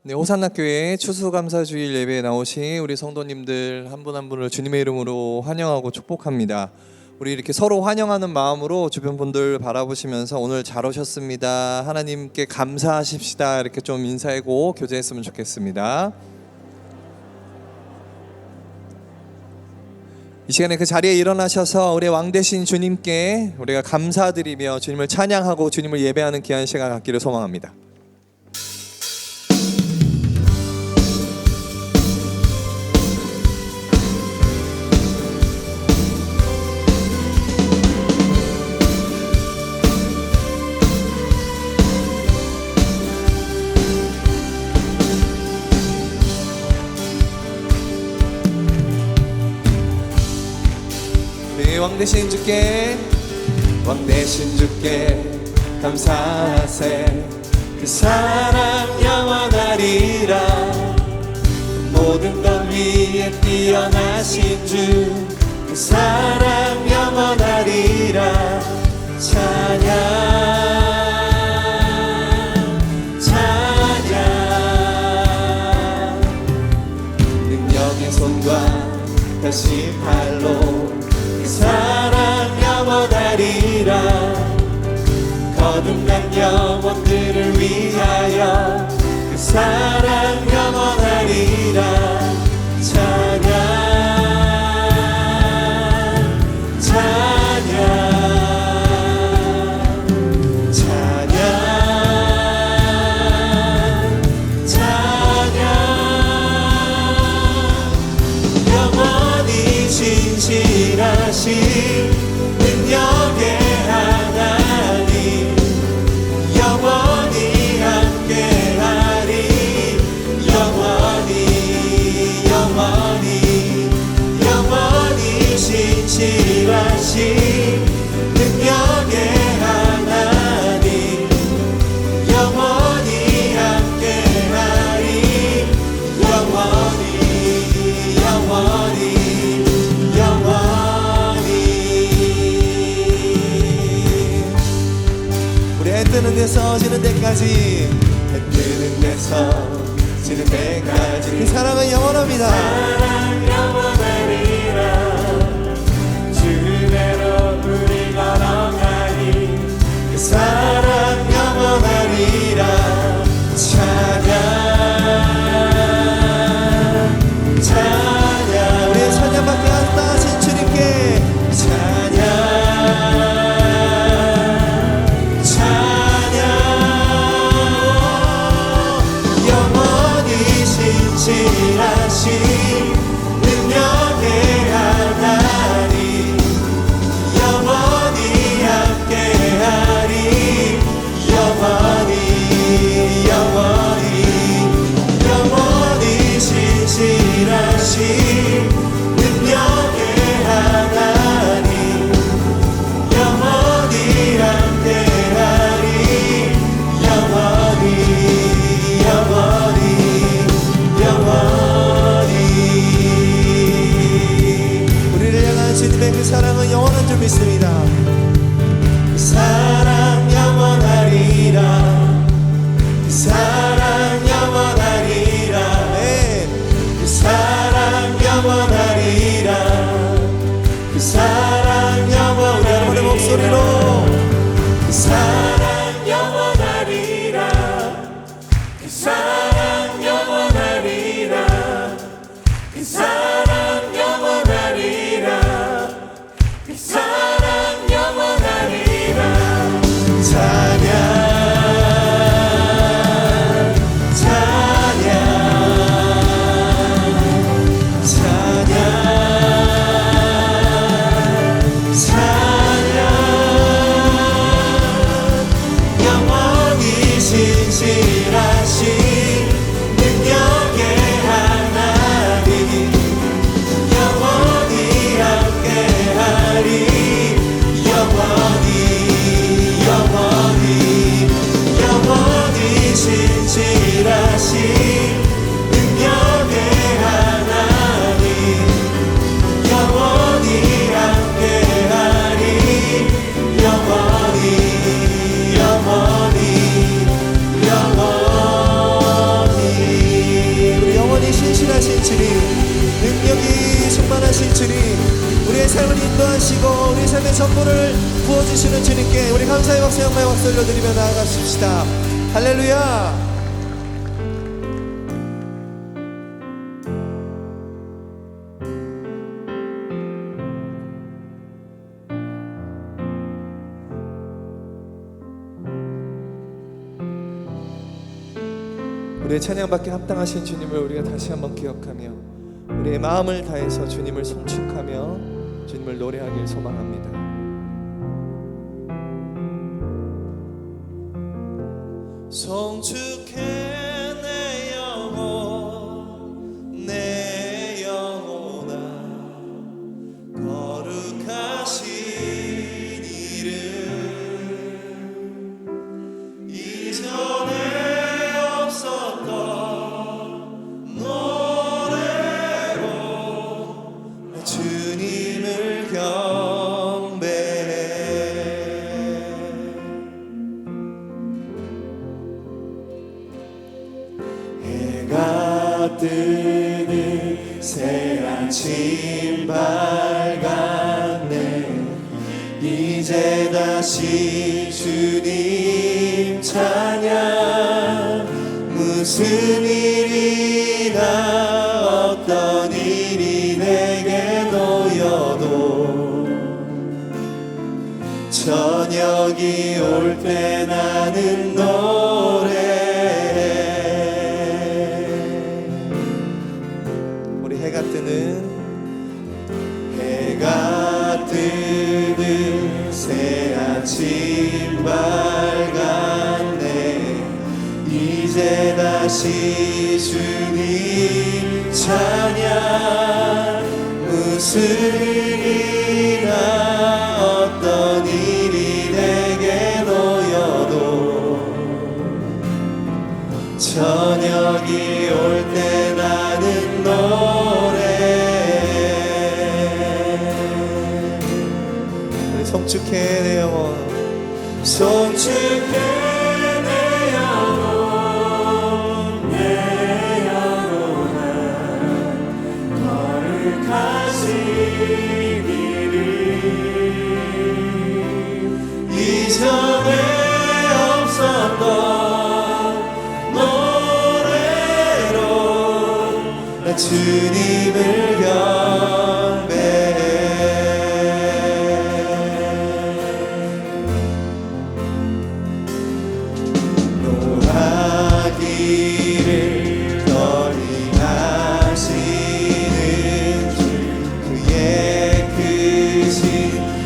네, 호산나 교회 추수감사주일 예배에 나오신 우리 성도님들 한 분 한 분을 주님의 이름으로 환영하고 축복합니다. 우리 이렇게 서로 환영하는 마음으로 주변 분들 바라보시면서 오늘 잘 오셨습니다, 하나님께 감사하십시다, 이렇게 좀 인사하고 교제했으면 좋겠습니다. 이 시간에 그 자리에 일어나셔서 우리 왕 되신 주님께 우리가 감사드리며 주님을 찬양하고 주님을 예배하는 귀한 시간 갖기를 소망합니다. 왕 되신 주께, 왕 되신 주께 감사하세. 그 사랑 영원하리라. 모든 것 위에 뛰어나신 주, 그 사랑 영원하리라. 찬양 찬양. 능력의 손과 다시 팔로 그 사랑 영원하리라. 거듭난 영혼들을 위하여 그 사랑 영원하리라. 찬양 찬양 찬양 찬양. 영원히 진실하신 능력의 하나님, 영원히 함께하리. 영원히 영원히 영원히 진실하신 능력의 하나님, 영원히 함께하리. 영원히 영원히 영원히. 우리 해 뜨는 데서 지는 데까지, 해 뜨는 데서 지는 데까지 그 사랑은 영원합니다. 사랑 영원하리라. 주대로 우리 걸어가니 그 사랑 영원하리라. 찬양 찬양. 우리의 찬양밖에 안 따신 주님께 찬양 찬양. 영원히 진실하신 능력의 하나님, 영원히 함께하리. 영원히 영원히 영원히 진실하신 능력의 하나님, 영원히 함께하리. 영원히 영원히 영원히. 우리를 향한 주님의 그 사랑은 영원한 줄 믿습니다. 그 사랑 영원하리라. 그 사랑 영원하리라. 네. 그 사랑 영원하리라. 그 사랑 영원하리라. 여러분의 목소리로 그 사랑 영원하리라. 그 사랑 영원하리라. 그 사랑 영원하리라. 그 사랑 영원하리라. 찬양 찬양 찬양 찬양. 영원히 진실하신 능력의 하나님, 모든 선물을 부어주시는 주님께 우리 감사의 박수, 영광의 박수 올려드리며 나아가십시다. 할렐루야. 우리의 찬양받기 합당하신 주님을 우리가 다시 한번 기억하며 우리의 마음을 다해서 주님을 송축하며 주님을 노래하길 소망합니다. 송축해 내 영혼 내 영혼아 거룩하신 이름 이전에 없었던 노래로 주님을 경배해. 해가 뜨는 새 아침 밝았네. 이제 다시 주님 찬양. 무슨 일이나 어떤 일이 내게 놓여도 저녁이 올 때 나는 노래해. 우리 해가 뜨는 새 아침 밝았네. 이제 다시 주님 찬양. 무슨 일이나 어떤 일이 내게 놓여도 저녁이 올 때 나는 노래해. 우리 송축해 내 영혼 송축해 이전에 없었던 노래로 나 주님을 경배해. 노하기를 거리 하시는 주 그의 크신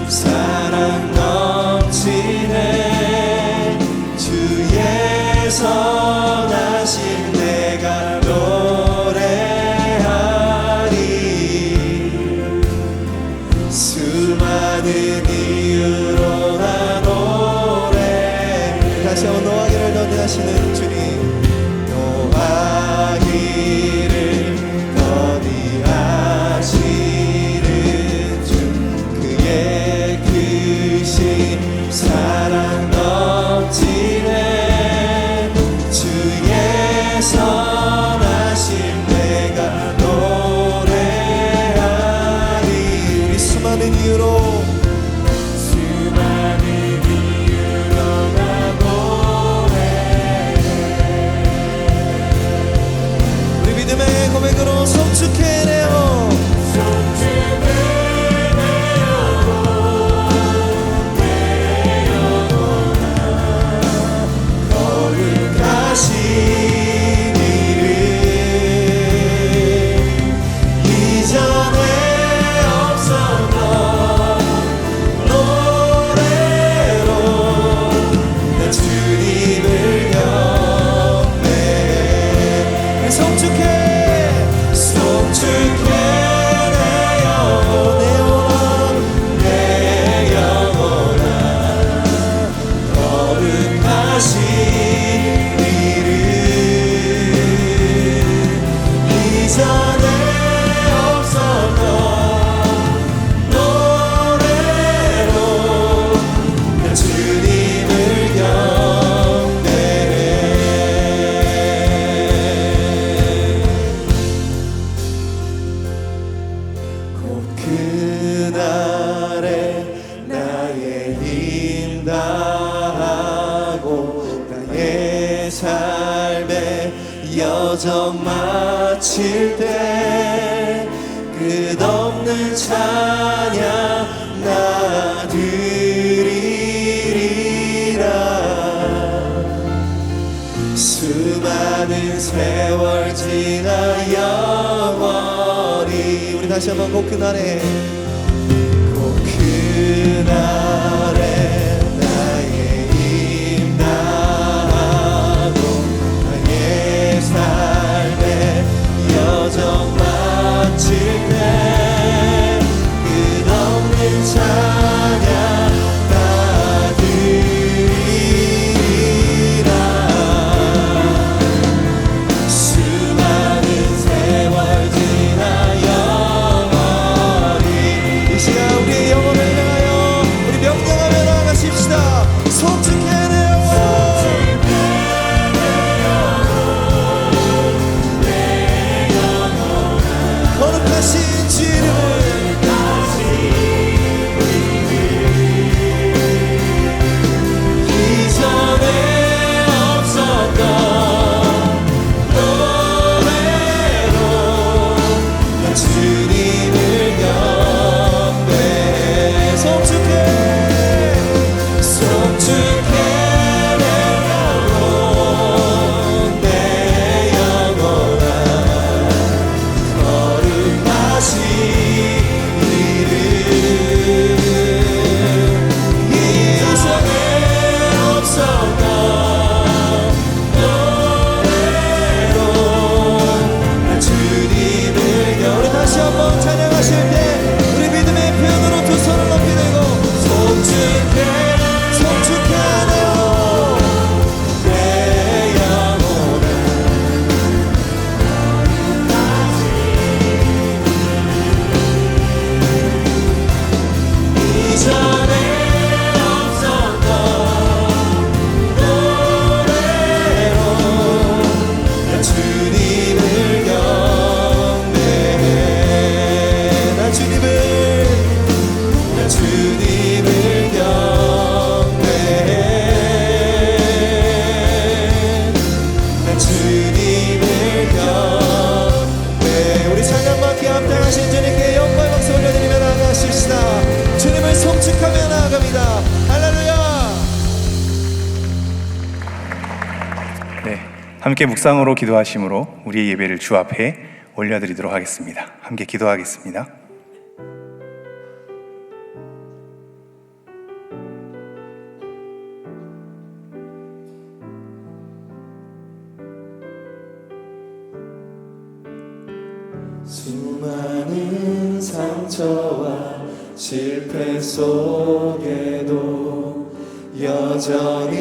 사랑 넘치네. 주의 선하심 내가 노래하리. 수많은 이유로 나 노래. 다시 한번 노하기를 더디하시는 주님. 노하기를 더디하시는 주 그의 사랑 넘치네. 주의 선하심 내가 노래하리. 우리 수많은 이유로 나 노래해. 우리 믿음의 고백으로 송축해 내 영혼 여정 마칠 때 끝없는 찬양 나 드리리라. 수많은 세월 지나 영원히 우리 다시 한번 꼭 그날에 꼭 그날에 나의 힘 다하고 나의 삶의 여정 마칠 때 끝없는 찬양 나 드리리라. 수많은 세월 지나 영원히 이 시간 우리의 영혼을 향하여 우리 명령하며 나아가십시다. 송축해 내 영혼, 거룩하신 주 이름을 이전에 없었던 노래로 나 주님을 경배해. 송축해 송축해 내 영혼, 내 영혼아 거룩하신 이름. 이전에 없었던 노래로 나 주님을 우리 다시 한번 찬양하실 때 우리 믿음의 표현으로 두 손을 높이 들고 송축해 송축하네요 내 영혼아. 이전에 없었던 노래로 나 주님을 경배해. 나 주님을 경배해. 나 주님을 경배해. 우리 찬양과 함께 합당하신 주님께 영광의 박수 올려드리며 나아가십시다. 주님을 송축하며 나아갑니다. 할렐루야. 네, 함께 묵상으로 기도하심으로 우리의 예배를 주 앞에 올려드리도록 하겠습니다. 함께 기도하겠습니다. 수많은 상처와 실패 속에도 여전히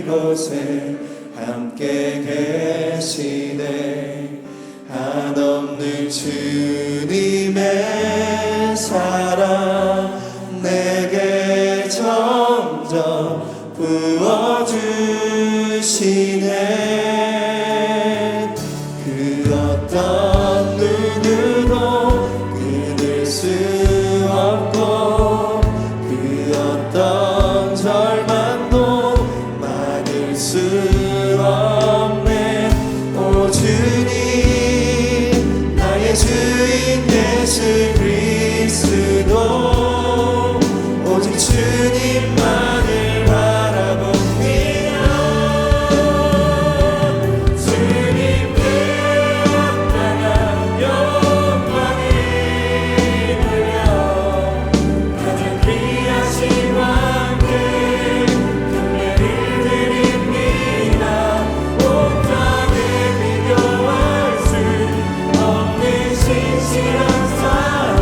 이곳에 함께 계시네. 한없는 주님의 사랑 내게 점점 부어주시네. 그 어떤 누구도 끊을 수 없고 그 어떤 절망도 막을 수 없네. 오 주님 나의 주인 예수 그리스도 오직 주님만을 바라봅니다. 주님께 나가 영광을 돌려 가장 귀하신 왕께 경배를 드립니다. 온 땅에 비교할 수 없는 신실한 사랑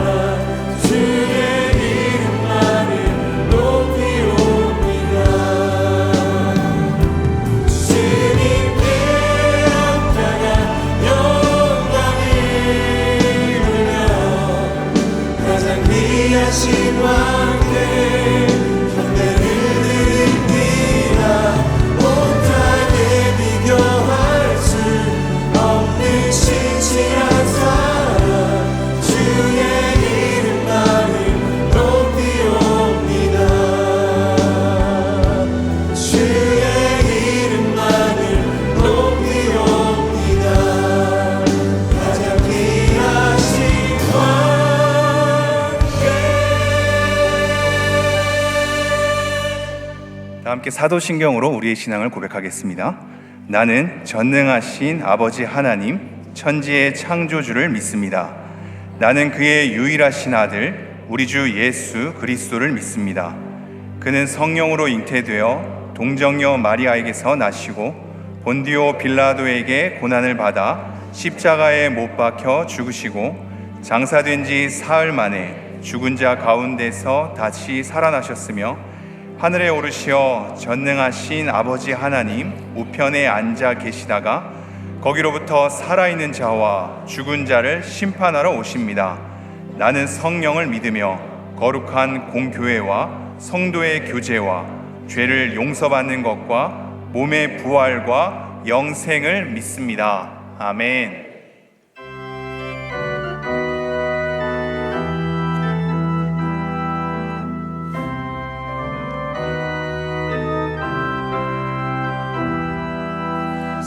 함께 사도신경으로 우리의 신앙을 고백하겠습니다. 나는 전능하신 아버지 하나님, 천지의 창조주를 믿습니다. 나는 그의 유일하신 아들, 우리 주 예수 그리스도를 믿습니다. 그는 성령으로 잉태되어 동정녀 마리아에게서 나시고 본디오 빌라도에게 고난을 받아 십자가에 못 박혀 죽으시고 장사된 지 사흘 만에 죽은 자 가운데서 다시 살아나셨으며 하늘에 오르시어 전능하신 아버지 하나님 우편에 앉아 계시다가 거기로부터 살아있는 자와 죽은 자를 심판하러 오십니다. 나는 성령을 믿으며 거룩한 공교회와 성도의 교제와 죄를 용서받는 것과 몸의 부활과 영생을 믿습니다. 아멘.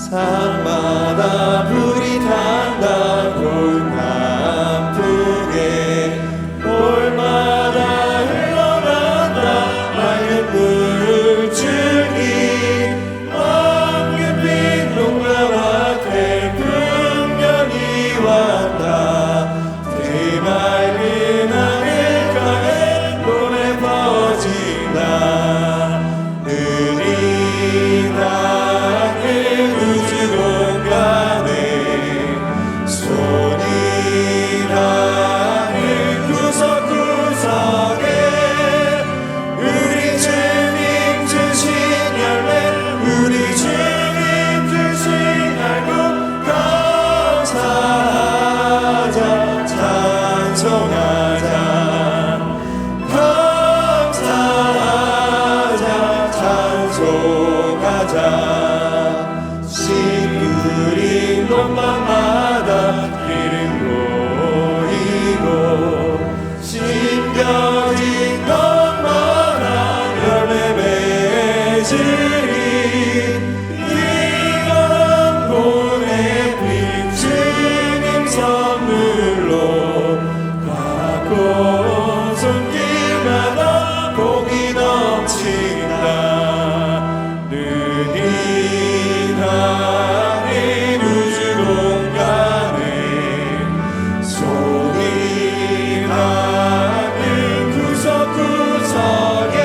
산마다 불이 탄다 골남풍에 돌마다 흘러간다 맑은 물줄기 황금빛 농가와 태풍년이 왔다 드맑은 하늘가에 노래 퍼진다 느린 하늘 우주 공간에 손이 닿는 구석구석에 우리 주님 주신 열매 우리 주님 주신 알고 감사하자 찬송하자 감사하자 찬송하자 씨 뿌린 곳마다 기름 보이고 심겨진 것마다 열매 맺으리 이건 보내빛 주님 선물로 가고 손길마다 복이 넘친다 느린 하늘 우주 공간에 손이 닿는 구석구석에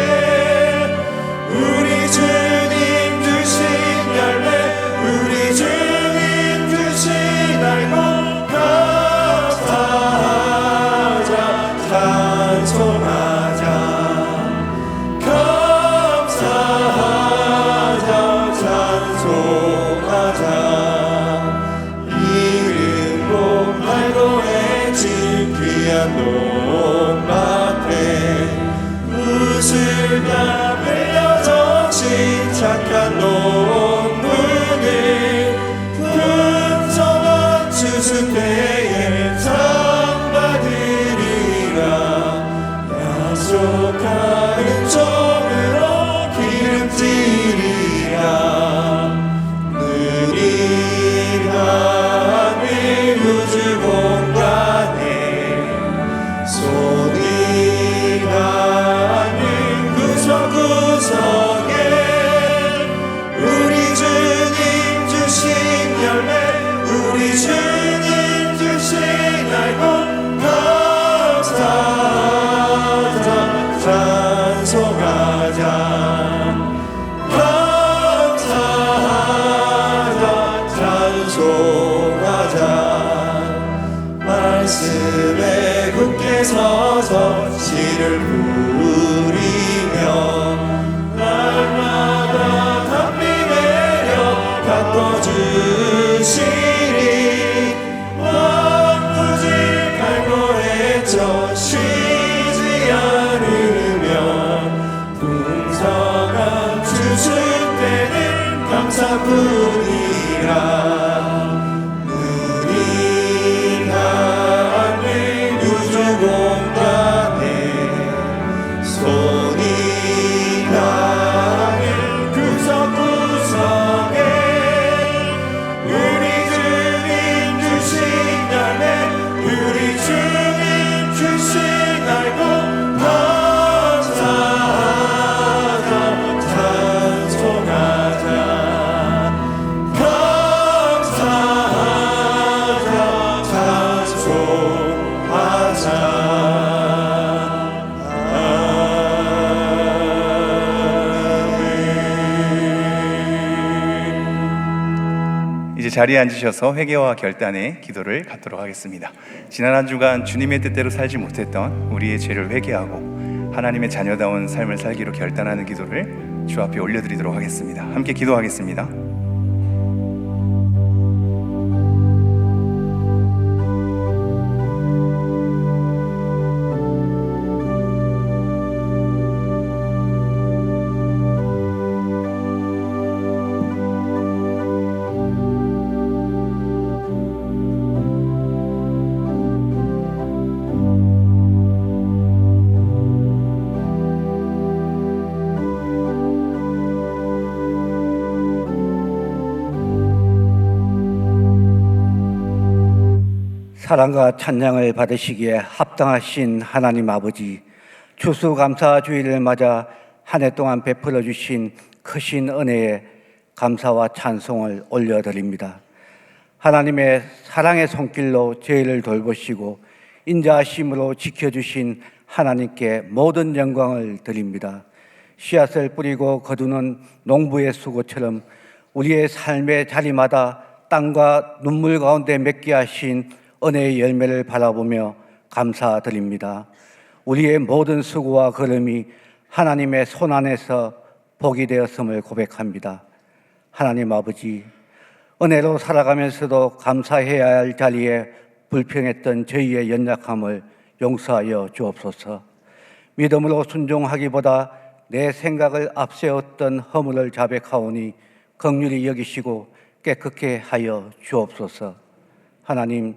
우리 주님 주신 열매 우리 주님 주신 알고 감사하자 찬송하자 감사하자 찬송하자 이름도 팔고 해진 귀한 논밭에 우슬가 흘려져 침착한 논문을 풍성한 추수 때에 상 받으리라 약속하는 종으로 기름지리라 느린 하늘 우주 공간에 손이 닿는 구석구석에 우리 주님 주신 열매 우리 주님 주신 알고 감사하자 찬송하자 감사하자 찬송하자 말씀에 굳게 서서 시를 부리며 날마다 담비 내려 가꿔주시리 왕부질 갈고래쳐 쉬지 않으며 풍성한 추수 때는 감사뿐이라 느린 하늘 우주 공간에 손 자리에 앉으셔서 회개와 결단의 기도를 갖도록 하겠습니다. 지난 한 주간 주님의 뜻대로 살지 못했던 우리의 죄를 회개하고 하나님의 자녀다운 삶을 살기로 결단하는 기도를 주 앞에 올려드리도록 하겠습니다. 함께 기도하겠습니다. 사랑과 찬양을 받으시기에 합당하신 하나님 아버지, 추수감사주일을 맞아 한 해 동안 베풀어 주신 크신 은혜에 감사와 찬송을 올려드립니다. 하나님의 사랑의 손길로 저희를 돌보시고 인자하심으로 지켜주신 하나님께 모든 영광을 드립니다. 씨앗을 뿌리고 거두는 농부의 수고처럼 우리의 삶의 자리마다 땀과 눈물 가운데 맺게 하신 은혜의 열매를 바라보며 감사드립니다. 우리의 모든 수고와 걸음이 하나님의 손 안에서 복이 되었음을 고백합니다. 하나님 아버지, 은혜로 살아가면서도 감사해야 할 자리에 불평했던 저희의 연약함을 용서하여 주옵소서. 믿음으로 순종하기보다 내 생각을 앞세웠던 허물을 자백하오니 긍휼히 여기시고 깨끗게 하여 주옵소서. 하나님,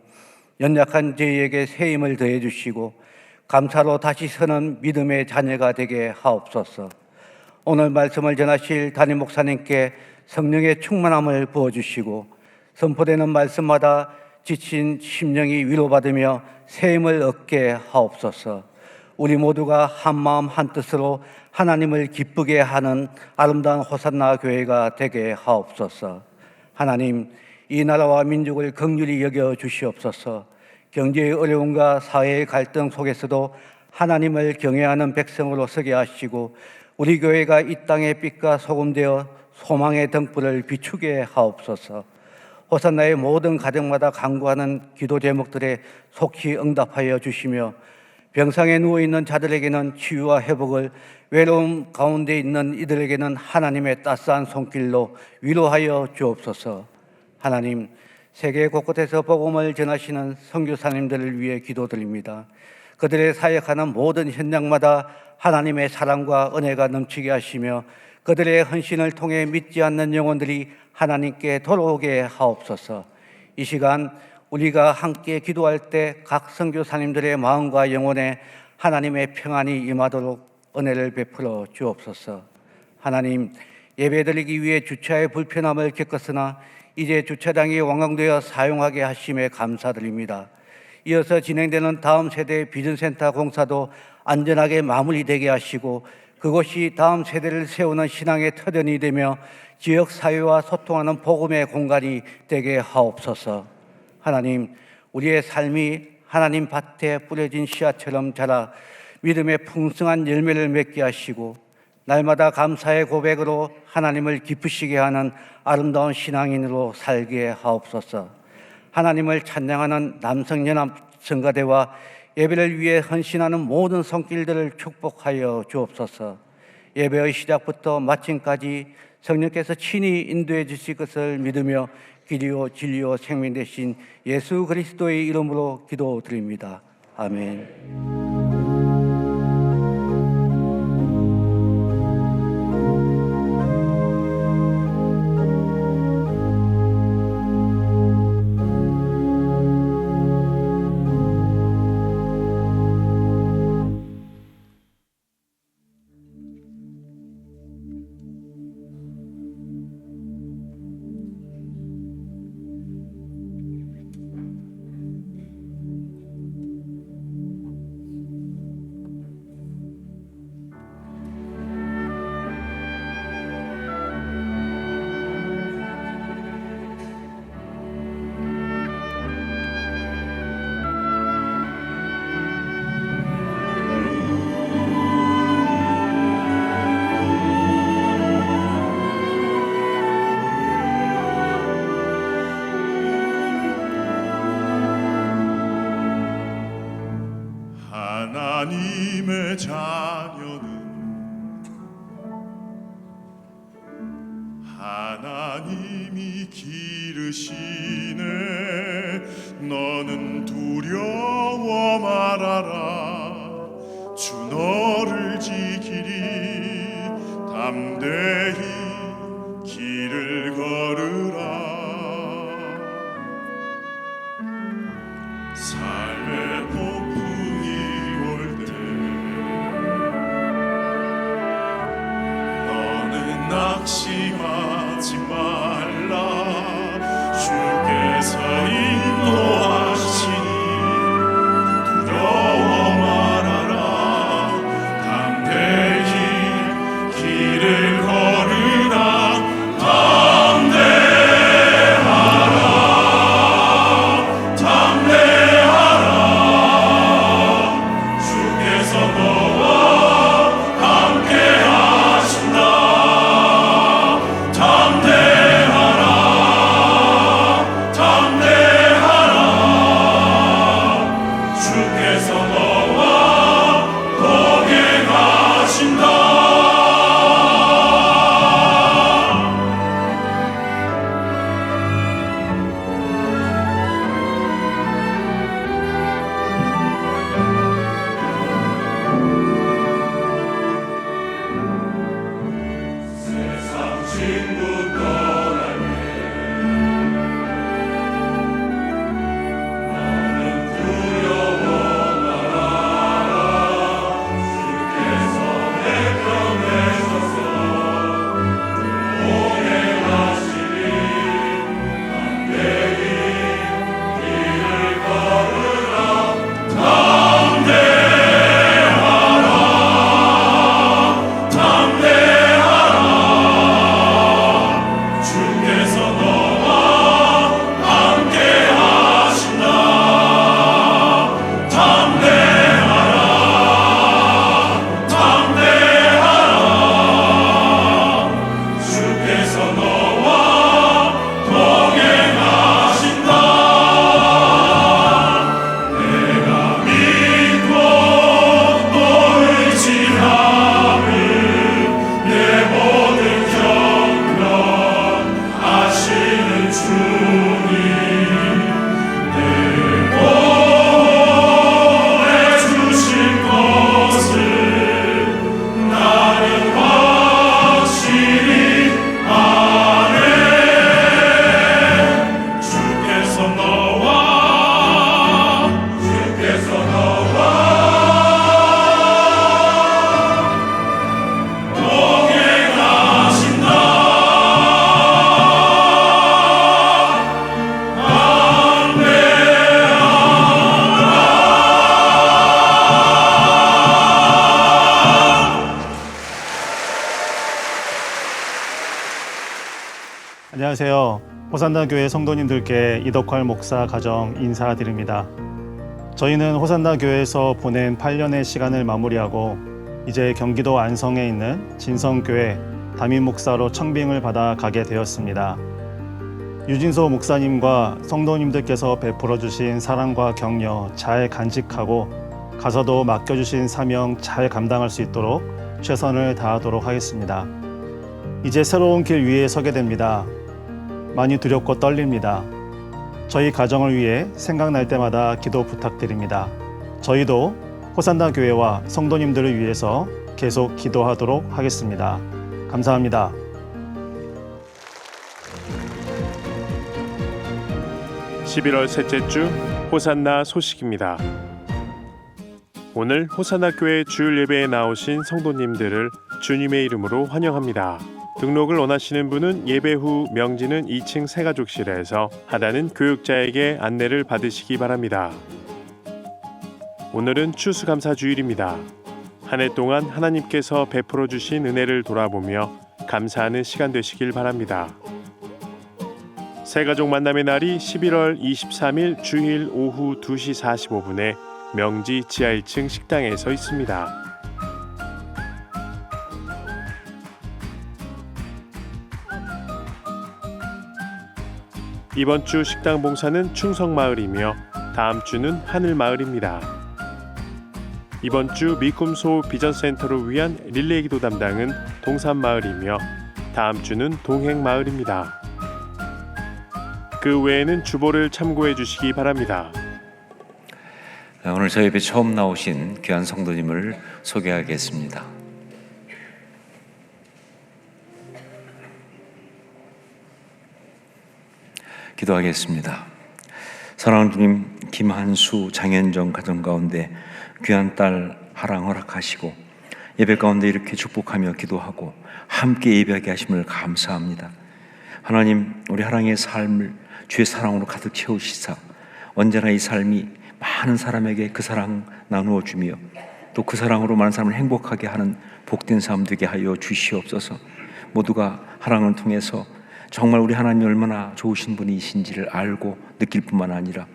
연약한 저희에게 새 힘을 더해 주시고 감사로 다시 서는 믿음의 자녀가 되게 하옵소서. 오늘 말씀을 전하실 담임 목사님께 성령의 충만함을 부어주시고 선포되는 말씀마다 지친 심령이 위로받으며 새 힘을 얻게 하옵소서. 우리 모두가 한마음 한뜻으로 하나님을 기쁘게 하는 아름다운 호산나 교회가 되게 하옵소서. 하나님, 이 나라와 민족을 긍휼히 여겨 주시옵소서. 경제의 어려움과 사회의 갈등 속에서도 하나님을 경외하는 백성으로 서게 하시고 우리 교회가 이 땅의 빛과 소금되어 소망의 등불을 비추게 하옵소서. 호산나의 모든 가정마다 간구하는 기도 제목들에 속히 응답하여 주시며 병상에 누워있는 자들에게는 치유와 회복을, 외로움 가운데 있는 이들에게는 하나님의 따스한 손길로 위로하여 주옵소서. 하나님, 세계 곳곳에서 복음을 전하시는 선교사님들을 위해 기도드립니다. 그들의 사역하는 모든 현장마다 하나님의 사랑과 은혜가 넘치게 하시며 그들의 헌신을 통해 믿지 않는 영혼들이 하나님께 돌아오게 하옵소서. 이 시간 우리가 함께 기도할 때 각 선교사님들의 마음과 영혼에 하나님의 평안이 임하도록 은혜를 베풀어 주옵소서. 하나님, 예배드리기 위해 주차의 불편함을 겪었으나 이제 주차장이 완공되어 사용하게 하심에 감사드립니다. 이어서 진행되는 다음 세대의 비전센터 공사도 안전하게 마무리되게 하시고 그곳이 다음 세대를 세우는 신앙의 터전이 되며 지역사회와 소통하는 복음의 공간이 되게 하옵소서. 하나님, 우리의 삶이 하나님 밭에 뿌려진 씨앗처럼 자라 믿음의 풍성한 열매를 맺게 하시고 날마다 감사의 고백으로 하나님을 기쁘시게 하는 아름다운 신앙인으로 살게 하옵소서. 하나님을 찬양하는 남성연합 성가대와 예배를 위해 헌신하는 모든 손길들을 축복하여 주옵소서. 예배의 시작부터 마침까지 성령께서 친히 인도해 주실 것을 믿으며 길이요 진리요 생명 되신 예수 그리스도의 이름으로 기도드립니다. 아멘. 하나님의 자녀는 하나님이 기르시네. 너는 두려워 말아라. 주 너를 지키리. 담대히 길을 걸으라. 삶의 폭풍이 올 때 너는 낙심하지 말라. 주께서 인도하시니 두려워 말아라. 담대히 길을 걸으라. 안녕하세요. 호산나 교회 성도님들께 이덕활 목사 가정 인사드립니다. 저희는 호산나 교회에서 보낸 8년의 시간을 마무리하고 이제 경기도 안성에 있는 진성교회 담임 목사로 청빙을 받아 가게 되었습니다. 유진소 목사님과 성도님들께서 베풀어 주신 사랑과 격려 잘 간직하고 가서도 맡겨주신 사명 잘 감당할 수 있도록 최선을 다하도록 하겠습니다. 이제 새로운 길 위에 서게 됩니다. 많이 두렵고 떨립니다. 저희 가정을 위해 생각날 때마다 기도 부탁드립니다. 저희도 호산나 교회와 성도님들을 위해서 계속 기도하도록 하겠습니다. 감사합니다. (11월) 셋째 주 호산나 소식입니다. 오늘 호산나 교회 주일 예배에 나오신 성도님들을 주님의 이름으로 환영합니다. 등록을 원하시는 분은 예배 후 명지는 2층 새가족실에서 하다는 교육자에게 안내를 받으시기 바랍니다. 오늘은 추수감사주일입니다. 한 해 동안 하나님께서 베풀어 주신 은혜를 돌아보며 감사하는 시간 되시길 바랍니다. 새가족 만남의 날이 11월 23일 주일 오후 2시 45분에 명지 지하 1층 식당에서 있습니다. 이번 주 식당 봉사는 충성마을이며 다음 주는 하늘마을입니다. 이번 주 미꿈소 비전센터를 위한 릴레이 기도 담당은 동산마을이며 다음 주는 동행마을입니다. 그 외에는 주보를 참고해 주시기 바랍니다. 오늘 저희 예배 처음 나오신 귀한 성도님을 소개하겠습니다. 기도하겠습니다. 사랑하는 주님, 김한수 장현정 가정 가운데 귀한 딸 하랑 허락하시고 예배 가운데 이렇게 축복하며 기도하고 함께 예배하게 하심을 감사합니다. 하나님, 우리 하랑의 삶을 주의 사랑으로 가득 채우시사 언제나 이 삶이 많은 사람에게 그 사랑 나누어 주며 또 그 사랑으로 많은 사람을 행복하게 하는 복된 삶 되게 하여 주시옵소서. 모두가 하랑을 통해서 정말 우리 하나님이 얼마나 좋으신 분이신지를 알고 느낄 뿐만 아니라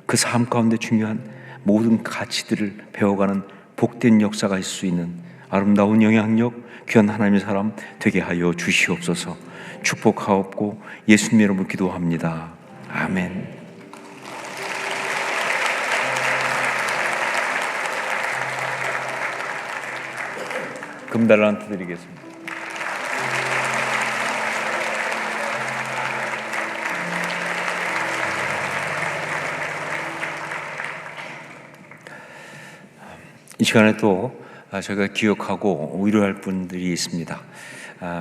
그 삶 가운데 중요한 모든 가치들을 배워가는 복된 역사가 있을 수 있는 아름다운 영향력, 귀한 하나님의 사람 되게 하여 주시옵소서. 축복하옵고 예수님의 이름으로 기도합니다. 아멘. 금달란트 드리겠습니다. 이 시간에 또 저희가 기억하고 위로할 분들이 있습니다.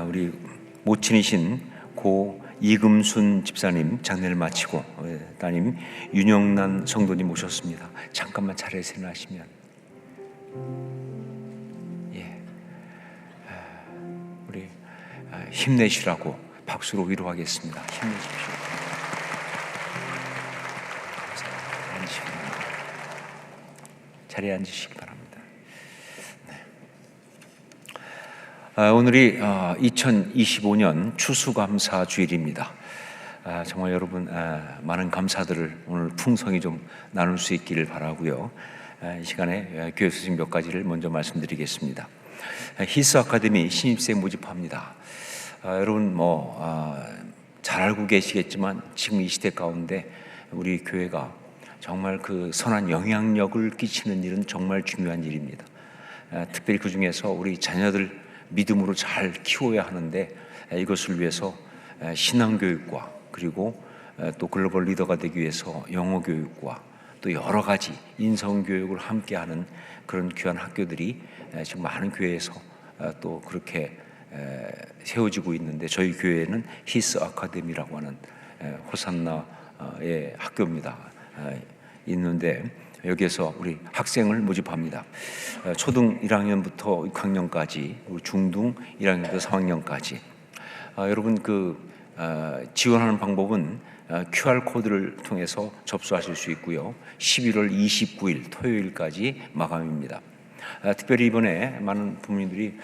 우리 모친이신 고 이금순 집사님 장례를 마치고 따님 윤영란 성도님 모셨습니다. 잠깐만 자리에서 일어나시면 우리 힘내시라고 박수로 위로하겠습니다. 힘내십시오. 자리에 앉으시기 바랍니다. 오늘이 2025년 추수감사 주일입니다. 정말 여러분 많은 감사들을 오늘 풍성히 좀 나눌 수 있기를 바라고요. 이 시간에 교회 소식 몇 가지를 먼저 말씀드리겠습니다. 히스 아카데미 신입생 모집합니다. 여러분 잘 알고 계시겠지만 지금 이 시대 가운데 우리 교회가 정말 그 선한 영향력을 끼치는 일은 정말 중요한 일입니다. 특별히 그 중에서 우리 자녀들 믿음으로 잘 키워야 하는데 이것을 위해서 신앙교육과 그리고 또 글로벌 리더가 되기 위해서 영어교육과 또 여러 가지 인성교육을 함께하는 그런 귀한 학교들이 지금 많은 교회에서 또 그렇게 세워지고 있는데 저희 교회는 히스 아카데미라고 하는 호산나의 학교입니다. 있는데 여기에서 우리 학생을 모집합니다. 초등 1학년부터 6학년까지, 중등 1학년부터 3학년까지. 여러분 지원하는 방법은 QR코드를 통해서 접수하실 수 있고요. 11월 29일 토요일까지 마감입니다. 특별히 이번에 많은 부모님들이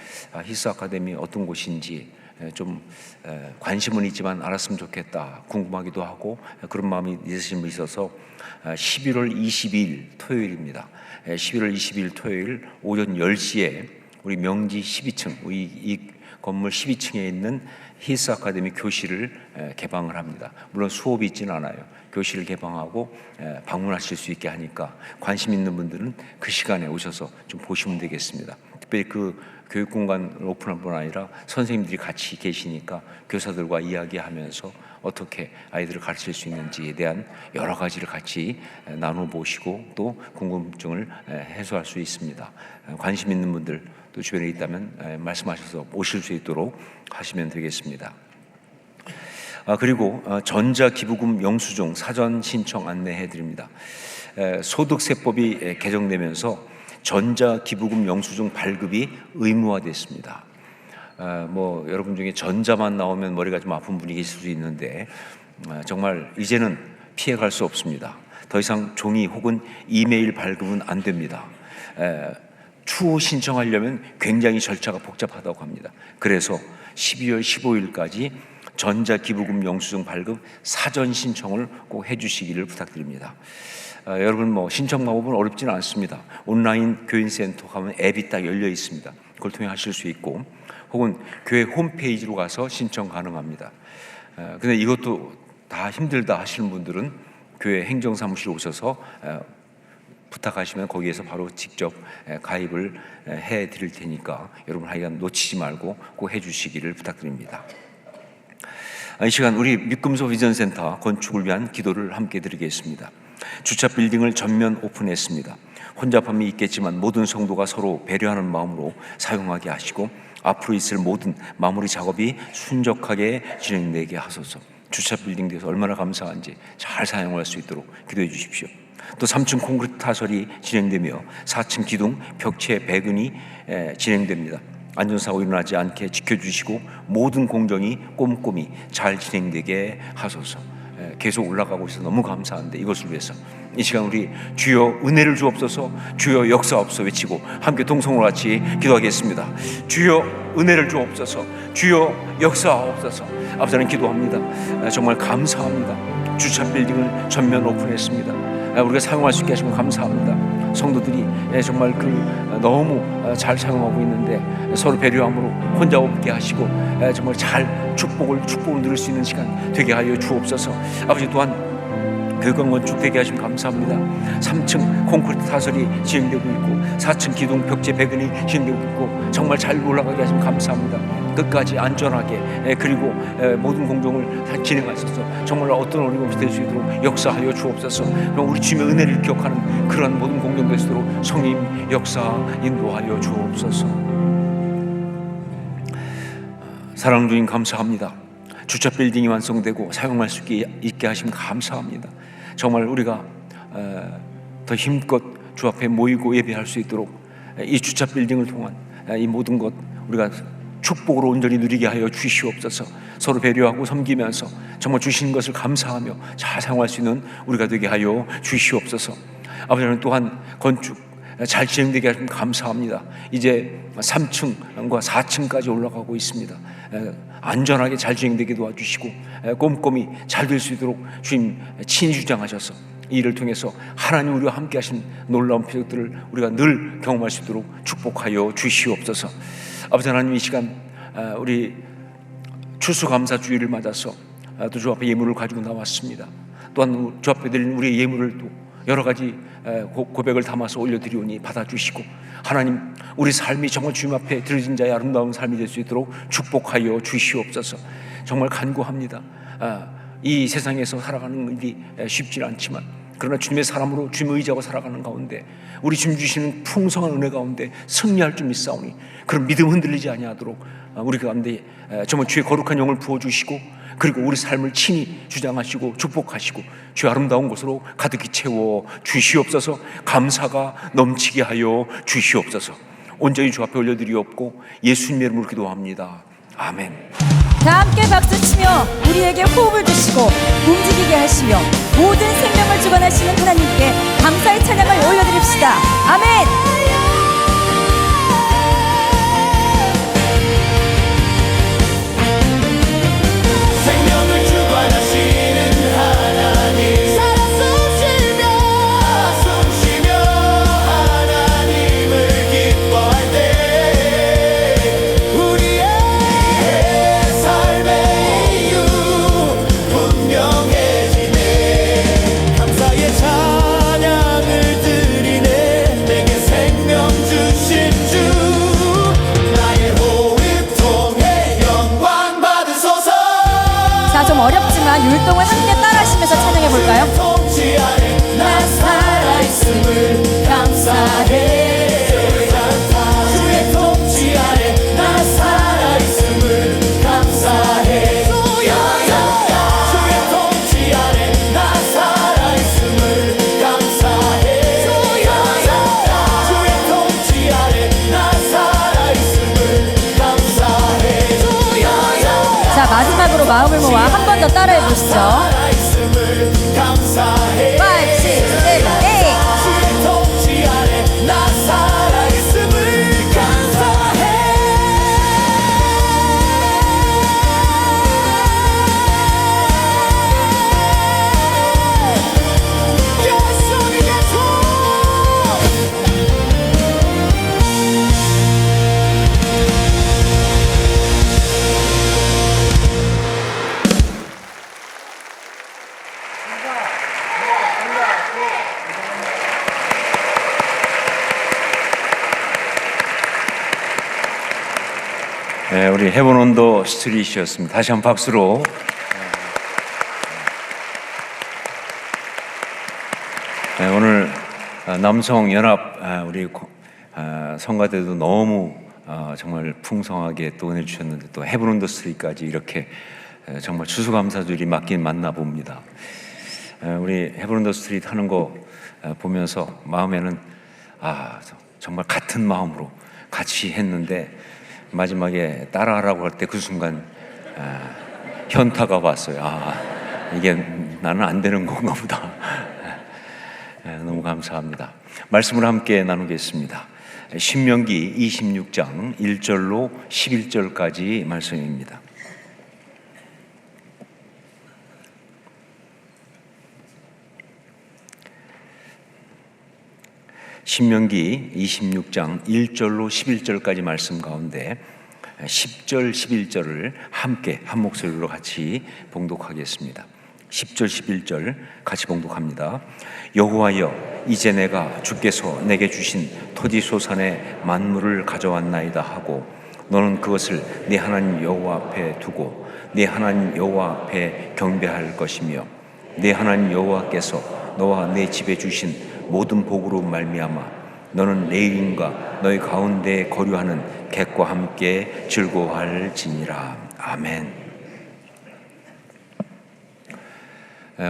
히스 아카데미 어떤 곳인지 좀 관심은 있지만 알았으면 좋겠다 궁금하기도 하고 그런 마음이 있으신 분이 있어서 11월 22일 토요일입니다. 11월 22일 토요일 오전 10시에 우리 명지 12층 이 건물 12층에 있는 히스 아카데미 교실을 개방을 합니다. 물론 수업이 있지는 않아요. 교실을 개방하고 방문하실 수 있게 하니까 관심 있는 분들은 그 시간에 오셔서 좀 보시면 되겠습니다. 특별히 그 교육 공간을 오픈할 뿐 아니라 선생님들이 같이 계시니까 교사들과 이야기하면서 어떻게 아이들을 가르칠 수 있는지에 대한 여러 가지를 같이 나눠 보시고 또 궁금증을 해소할 수 있습니다. 관심 있는 분들 또 주변에 있다면 말씀하셔서 오실 수 있도록 하시면 되겠습니다. 그리고 전자기부금 영수증 사전 신청 안내해 드립니다. 소득세법이 개정되면서 전자기부금 영수증 발급이 의무화됐습니다. 여러분 중에 전자만 나오면 머리가 좀 아픈 분이 계실 수 있는데 정말 이제는 피해갈 수 없습니다. 더 이상 종이 혹은 이메일 발급은 안 됩니다. 추후 신청하려면 굉장히 절차가 복잡하다고 합니다. 그래서 12월 15일까지 전자기부금 영수증 발급 사전 신청을 꼭 해주시기를 부탁드립니다. 여러분 신청 방법은 어렵지는 않습니다. 온라인 교인센터 가면 앱이 딱 열려 있습니다. 그걸 통해 하실 수 있고 혹은 교회 홈페이지로 가서 신청 가능합니다. 근데 이것도 다 힘들다 하시는 분들은 교회 행정사무실 오셔서 부탁하시면 거기에서 바로 직접 가입을 해 드릴 테니까 여러분 하여간 놓치지 말고 꼭 해주시기를 부탁드립니다. 이 시간 우리 믿금소 비전센터 건축을 위한 기도를 함께 드리겠습니다. 주차 빌딩을 전면 오픈했습니다. 혼잡함이 있겠지만 모든 성도가 서로 배려하는 마음으로 사용하게 하시고 앞으로 있을 모든 마무리 작업이 순적하게 진행되게 하소서. 주차 빌딩 대해서 얼마나 감사한지 잘 사용할 수 있도록 기도해 주십시오. 또 3층 콘크리트 타설이 진행되며 4층 기둥 벽체 배근이 진행됩니다. 안전사고 일어나지 않게 지켜주시고 모든 공정이 꼼꼼히 잘 진행되게 하소서. 계속 올라가고 있어서 너무 감사한데 이것을 위해서 이 시간 우리 주여 은혜를 주옵소서, 주여 역사옵소서 외치고 함께 동성으로 같이 기도하겠습니다. 주여 은혜를 주옵소서, 주여 역사옵소서. 아버지 하나님 기도합니다. 정말 감사합니다. 주차 빌딩을 전면 오픈했습니다. 우리가 사용할 수 있게 하시면 감사합니다. 성도들이 정말 너무 잘 사용하고 있는데 서로 배려함으로 혼자 없게 하시고 정말 잘 축복을 누릴 수 있는 시간 되게 하여 주옵소서. 아버지 또한 교육관 건축되게 하시면 감사합니다. 3층 콘크리트 타설이 진행되고 있고 4층 기둥 벽체 배근이 진행되고 있고 정말 잘 올라가게 하시면 감사합니다. 끝까지 안전하게 그리고 모든 공정을 잘 진행하셔서 정말 어떤 어려움이 될 수 있도록 역사하여 주옵소서. 그럼 우리 주님의 은혜를 기억하는 그러한 모든 공정 될 수 있도록 성님 역사 인도하여 주옵소서. 사랑하는 주님 감사합니다. 주차 빌딩이 완성되고 사용할 수 있게 하시면 감사합니다. 정말 우리가 더 힘껏 주 앞에 모이고 예배할 수 있도록 이 주차 빌딩을 통한 이 모든 것 우리가 축복으로 온전히 누리게 하여 주시옵소서. 서로 배려하고 섬기면서 정말 주신 것을 감사하며 잘 사용할 수 있는 우리가 되게 하여 주시옵소서. 아버지는 또한 건축 잘 진행되게 하시면 감사합니다. 이제 3층과 4층까지 올라가고 있습니다. 안전하게 잘 진행되게 도와주시고 꼼꼼히 잘 될 수 있도록 주님 친히 주장하셔서 이 일을 통해서 하나님 우리와 함께 하신 놀라운 표적들을 우리가 늘 경험할 수 있도록 축복하여 주시옵소서. 아버지 하나님 이 시간 우리 추수감사주일을 맞아서 또 주 앞에 예물을 가지고 나왔습니다. 또한 주 앞에 드린 우리의 예물을 또 여러 가지 고백을 담아서 올려드리오니 받아주시고 하나님 우리 삶이 정말 주님 앞에 드려진 자의 아름다운 삶이 될 수 있도록 축복하여 주시옵소서. 정말 간구합니다. 이 세상에서 살아가는 일이 쉽지 않지만 그러나 주님의 사람으로 주님의 의지하고 살아가는 가운데 우리 주님 주시는 풍성한 은혜 가운데 승리할 줄 믿사오니 그런 믿음 흔들리지 아니하도록 우리 가운데 정말 주의 거룩한 영을 부어주시고 그리고 우리 삶을 친히 주장하시고 축복하시고 주의 아름다운 곳으로 가득히 채워 주시옵소서. 감사가 넘치게 하여 주시옵소서. 온전히 주 앞에 올려드리옵고 예수님의 이름으로 기도합니다. 아멘. 다 함께 박수치며 우리에게 호흡을 주시고 움직이게 하시며 모든 생명을 주관하시는 하나님께 감사의 찬양을 올려드립시다. 아멘. 생명을 주관하시는 하나님 숨쉬며 하나님을 기뻐할 때 우리의 삶의 이유 분명해지네. 감사의 찬양을 드리네. 내게 생명 주신 주 나의 호흡 통해 영광 받으소서. 자, 좀 어렵지만 율동을 함께 따라하시면서 찬양해 볼까요? 통치 아래 나 살아있음을 감사해. 주의 통치 아래 나 살아있음을 감사해. 주의 통치 아래 나 살아있음을 감사해. 주의 통치 아래 나 살아있음을 감사해. 자, 마지막으로 마음을 모아 한 번 더 따라해 보시죠. 살아있음을 감사해. 5, 6, 7, 8. 주의 통치 아래 나 살아있음을 감사해. 예수님 예수. 네, 우리 헤븐온더 스트릿이었습니다. 다시 한번 박수로. 네, 오늘 남성연합 우리 성가대도 너무 정말 풍성하게 또 은혜 주셨는데 또 헤븐온더 스트릿까지 이렇게 정말 추수감사주일이 맞긴 맞나 봅니다. 우리 헤븐온더 스트릿 하는 거 보면서 마음에는 정말 같은 마음으로 같이 했는데 마지막에 따라하라고 할 때 그 순간 현타가 왔어요. 이게 나는 안 되는 건가 보다. 너무 감사합니다. 말씀을 함께 나누겠습니다. 신명기 26장 1절로 11절까지 말씀입니다. 신명기 26장 1절로 11절까지 말씀 가운데 10절, 11절을 함께 한 목소리로 같이 봉독하겠습니다. 10절, 11절 같이 봉독합니다. 여호와여, 이제 내가 주께서 내게 주신 토지소산의 만물을 가져왔나이다 하고 너는 그것을 네 하나님 여호와 앞에 두고 네 하나님 여호와 앞에 경배할 것이며 네 하나님 여호와께서 너와 내 집에 주신 모든 복으로 말미암아 너는 내일인가 너희 가운데 거류하는 객과 함께 즐거워할지니라. 아멘.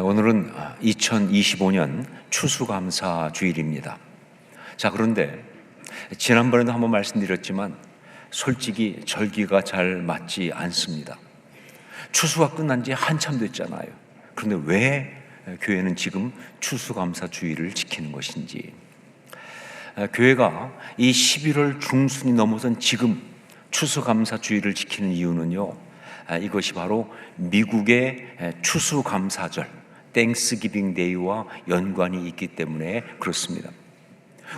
오늘은 2025년 추수감사 주일입니다. 자, 그런데 지난번에도 한번 말씀드렸지만 솔직히 절기가 잘 맞지 않습니다. 추수가 끝난 지 한참 됐잖아요. 그런데 왜 교회는 지금 추수감사 주일을 지키는 것인지, 교회가 이 11월 중순이 넘어선 지금 추수감사 주일을 지키는 이유는요, 이것이 바로 미국의 추수감사절 땡스기빙 데이와 연관이 있기 때문에 그렇습니다.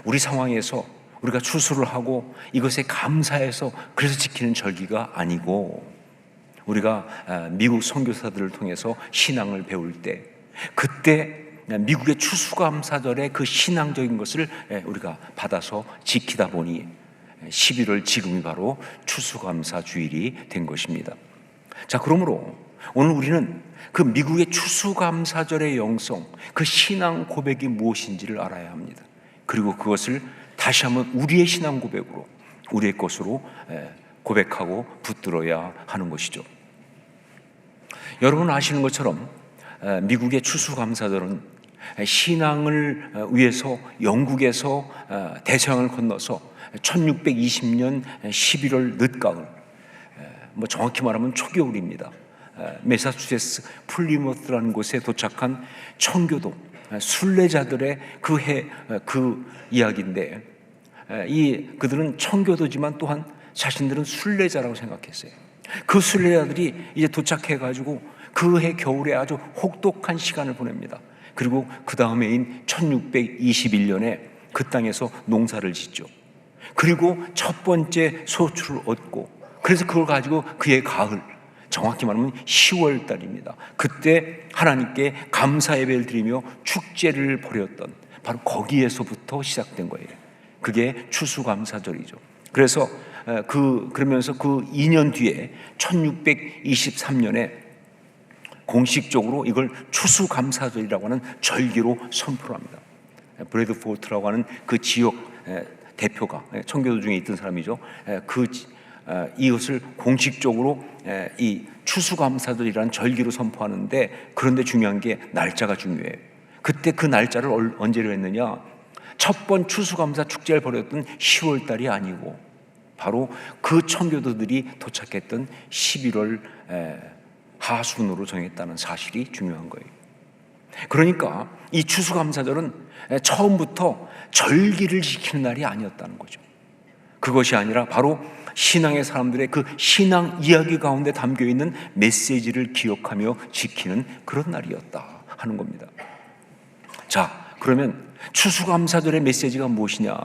우리 상황에서 우리가 추수를 하고 이것에 감사해서 그래서 지키는 절기가 아니고, 우리가 미국 선교사들을 통해서 신앙을 배울 때 그때 미국의 추수감사절의 그 신앙적인 것을 우리가 받아서 지키다 보니 11월 지금이 바로 추수감사 주일이 된 것입니다. 자, 그러므로 오늘 우리는 그 미국의 추수감사절의 영성, 그 신앙 고백이 무엇인지를 알아야 합니다. 그리고 그것을 다시 한번 우리의 신앙 고백으로, 우리의 것으로 고백하고 붙들어야 하는 것이죠. 여러분 아시는 것처럼 미국의 추수감사절은 신앙을 위해서 영국에서 대서양을 건너서 1620년 11월 늦가을, 정확히 말하면 초겨울입니다. 매사추세츠 플리머스라는 곳에 도착한 청교도 순례자들의 그 이야기인데, 그들은 청교도지만 또한 자신들은 순례자라고 생각했어요. 그 순례자들이 이제 도착해가지고 그해 겨울에 아주 혹독한 시간을 보냅니다. 그리고 그 다음해인 1621년에 그 땅에서 농사를 짓죠. 그리고 첫 번째 소출을 얻고, 그래서 그걸 가지고 그해 가을, 정확히 말하면 10월 달입니다. 그때 하나님께 감사 예배를 드리며 축제를 벌였던, 바로 거기에서부터 시작된 거예요. 그게 추수감사절이죠. 그래서 그러면서 그 2년 뒤에 1623년에 공식적으로 이걸 추수감사절이라고 하는 절기로 선포를 합니다. 브래드포트라고 하는 그 지역 대표가 청교도 중에 있던 사람이죠. 이것을 공식적으로 이 추수감사절이라는 절기로 선포하는데, 그런데 중요한 게 날짜가 중요해요. 그때 그 날짜를 언제로 했느냐, 첫 번 추수감사 축제를 벌였던 10월 달이 아니고 바로 그 청교도들이 도착했던 11월 하순으로 정했다는 사실이 중요한 거예요. 그러니까 이 추수감사절은 처음부터 절기를 지키는 날이 아니었다는 거죠. 그것이 아니라 바로 신앙의 사람들의 그 신앙 이야기 가운데 담겨 있는 메시지를 기억하며 지키는 그런 날이었다 하는 겁니다. 자, 그러면 추수감사절의 메시지가 무엇이냐?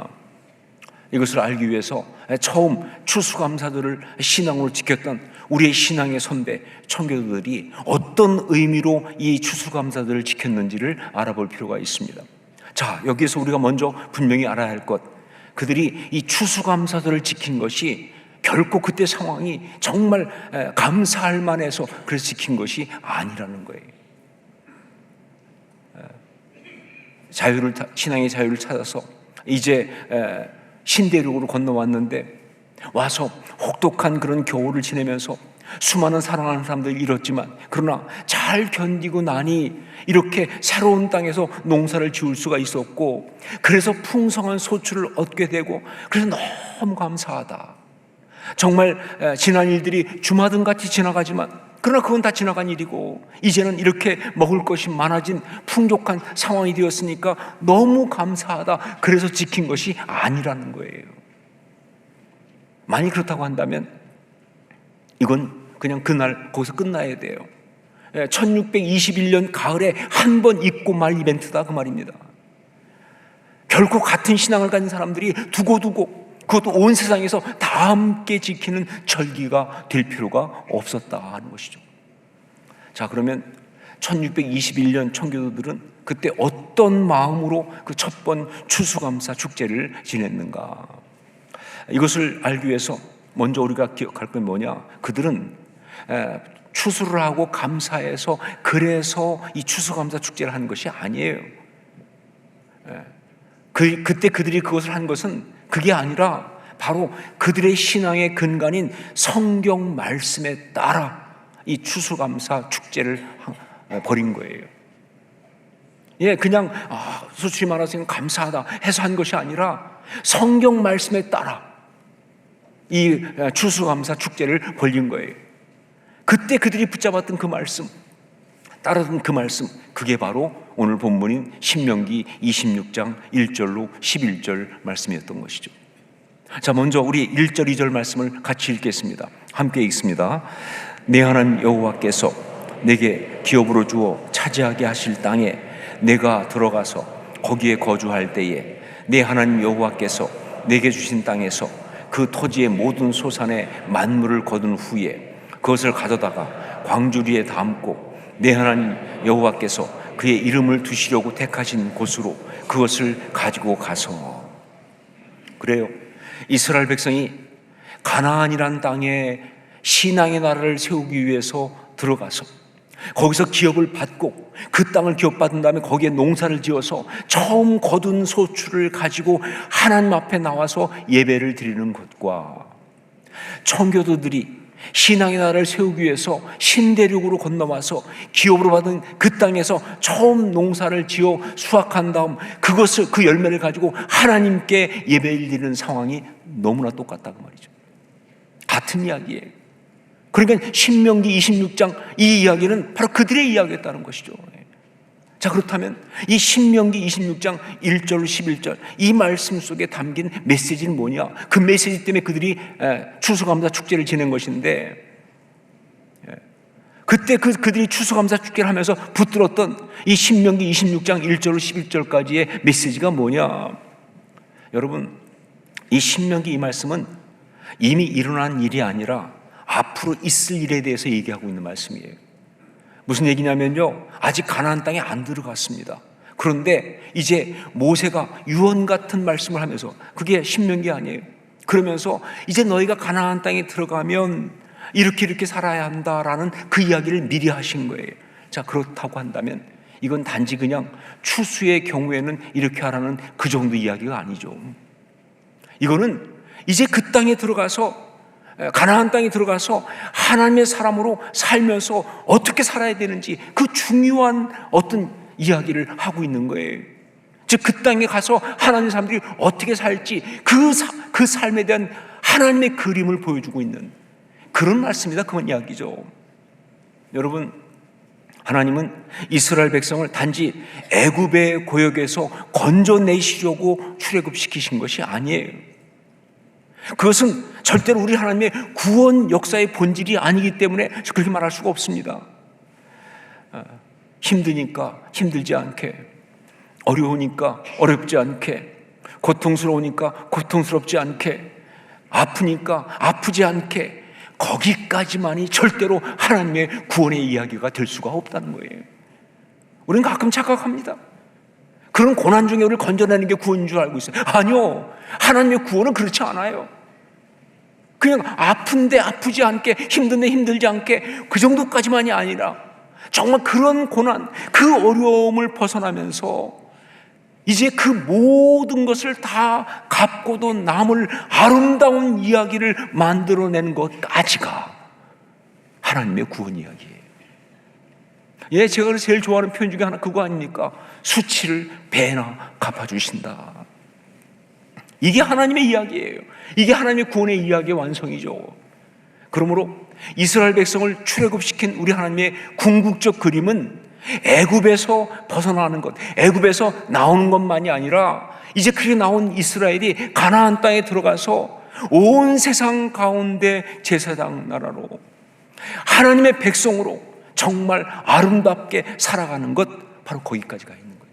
이것을 알기 위해서 처음 추수감사절을 신앙으로 지켰던 우리의 신앙의 선배 청교도들이 어떤 의미로 이 추수감사절을 지켰는지를 알아볼 필요가 있습니다. 자, 여기에서 우리가 먼저 분명히 알아야 할 것, 그들이 이 추수감사절을 지킨 것이 결코 그때 상황이 정말 감사할 만해서 그래서 지킨 것이 아니라는 거예요. 신앙의 자유를 찾아서 이제 신대륙으로 건너왔는데 와서 혹독한 그런 겨울을 지내면서 수많은 사랑하는 사람들을 잃었지만 그러나 잘 견디고 나니 이렇게 새로운 땅에서 농사를 지을 수가 있었고 그래서 풍성한 소출을 얻게 되고 그래서 너무 감사하다. 정말 지난 일들이 주마등같이 지나가지만 그러나 그건 다 지나간 일이고 이제는 이렇게 먹을 것이 많아진 풍족한 상황이 되었으니까 너무 감사하다. 그래서 지킨 것이 아니라는 거예요. 만약 그렇다고 한다면 이건 그냥 그날 거기서 끝나야 돼요. 1621년 가을에 한 번 잊고 말 이벤트다 그 말입니다. 결코 같은 신앙을 가진 사람들이 두고두고 그것도 온 세상에서 다 함께 지키는 절기가 될 필요가 없었다 하는 것이죠. 자, 그러면 1621년 청교도들은 그때 어떤 마음으로 그 첫 번 추수감사 축제를 지냈는가? 이것을 알기 위해서 먼저 우리가 기억할 건 뭐냐? 그들은 추수를 하고 감사해서 그래서 이 추수감사 축제를 하는 것이 아니에요. 그때 그들이 그것을 한 것은 그게 아니라 바로 그들의 신앙의 근간인 성경 말씀에 따라 이 추수감사 축제를 벌인 거예요. 예, 그냥 수출이 많아서 감사하다 해서 한 것이 아니라 성경 말씀에 따라 이 추수감사 축제를 벌린 거예요. 그때 그들이 붙잡았던 그 말씀, 따르던 그 말씀, 그게 바로 오늘 본문인 신명기 26장 1절로 11절 말씀이었던 것이죠. 자, 먼저 우리 1절 2절 말씀을 같이 읽겠습니다. 함께 읽습니다. 내 하나님 여호와께서 내게 기업으로 주어 차지하게 하실 땅에 내가 들어가서 거기에 거주할 때에 내 하나님 여호와께서 내게 주신 땅에서 그 토지의 모든 소산의 만물을 거둔 후에 그것을 가져다가 광주리에 담고 내 하나님 여호와께서 그의 이름을 두시려고 택하신 곳으로 그것을 가지고 가서. 그래요, 이스라엘 백성이 가나안이라는 땅에 신앙의 나라를 세우기 위해서 들어가서 거기서 기업을 받고 그 땅을 기업받은 다음에 거기에 농사를 지어서 처음 거둔 소출을 가지고 하나님 앞에 나와서 예배를 드리는 것과 청교도들이 신앙의 나라를 세우기 위해서 신대륙으로 건너와서 기업으로 받은 그 땅에서 처음 농사를 지어 수확한 다음 그것을 그 열매를 가지고 하나님께 예배를 드리는 상황이 너무나 똑같다고 말이죠. 같은 이야기예요. 그러니까 신명기 26장 이 이야기는 바로 그들의 이야기였다는 것이죠. 자, 그렇다면 이 신명기 26장 1절 11절 이 말씀 속에 담긴 메시지는 뭐냐? 그 메시지 때문에 그들이 추수감사 축제를 지낸 것인데 그때 그들이 추수감사 축제를 하면서 붙들었던 이 신명기 26장 1절 11절까지의 메시지가 뭐냐? 여러분, 이 신명기 이 말씀은 이미 일어난 일이 아니라 앞으로 있을 일에 대해서 얘기하고 있는 말씀이에요. 무슨 얘기냐면요, 아직 가나안 땅에 안 들어갔습니다. 그런데 이제 모세가 유언 같은 말씀을 하면서, 그게 신명기 아니에요. 그러면서 이제 너희가 가나안 땅에 들어가면 이렇게 살아야 한다라는 그 이야기를 미리 하신 거예요. 자, 그렇다고 한다면 이건 단지 그냥 추수의 경우에는 이렇게 하라는 그 정도 이야기가 아니죠. 이거는 이제 그 땅에 들어가서, 가나안 땅에 들어가서 하나님의 사람으로 살면서 어떻게 살아야 되는지 그 중요한 어떤 이야기를 하고 있는 거예요. 즉, 그 땅에 가서 하나님의 사람들이 어떻게 살지 그 삶에 대한 하나님의 그림을 보여주고 있는 그런 말씀이다, 그런 이야기죠. 여러분, 하나님은 이스라엘 백성을 단지 애굽의 고역에서 건져내시려고 출애굽시키신 것이 아니에요. 그것은 절대로 우리 하나님의 구원 역사의 본질이 아니기 때문에 그렇게 말할 수가 없습니다. 힘드니까 힘들지 않게, 어려우니까 어렵지 않게, 고통스러우니까 고통스럽지 않게, 아프니까 아프지 않게, 거기까지만이 절대로 하나님의 구원의 이야기가 될 수가 없다는 거예요. 우리는 가끔 착각합니다. 그런 고난 중에 우리를 건져내는 게 구원인 줄 알고 있어요. 아니요, 하나님의 구원은 그렇지 않아요. 그냥 아픈데 아프지 않게, 힘든데 힘들지 않게, 그 정도까지만이 아니라 정말 그런 고난, 그 어려움을 벗어나면서 이제 그 모든 것을 다 갚고도 남을 아름다운 이야기를 만들어내는 것까지가 하나님의 구원 이야기예요. 예, 제가 제일 좋아하는 표현 중에 하나 그거 아닙니까? 수치를 배나 갚아주신다. 이게 하나님의 이야기예요. 이게 하나님의 구원의 이야기의 완성이죠. 그러므로 이스라엘 백성을 출애굽시킨 우리 하나님의 궁극적 그림은 애굽에서 벗어나는 것, 애굽에서 나오는 것만이 아니라 이제 그렇게 나온 이스라엘이 가나안 땅에 들어가서 온 세상 가운데 제사장 나라로 하나님의 백성으로 정말 아름답게 살아가는 것, 바로 거기까지가 있는 거예요.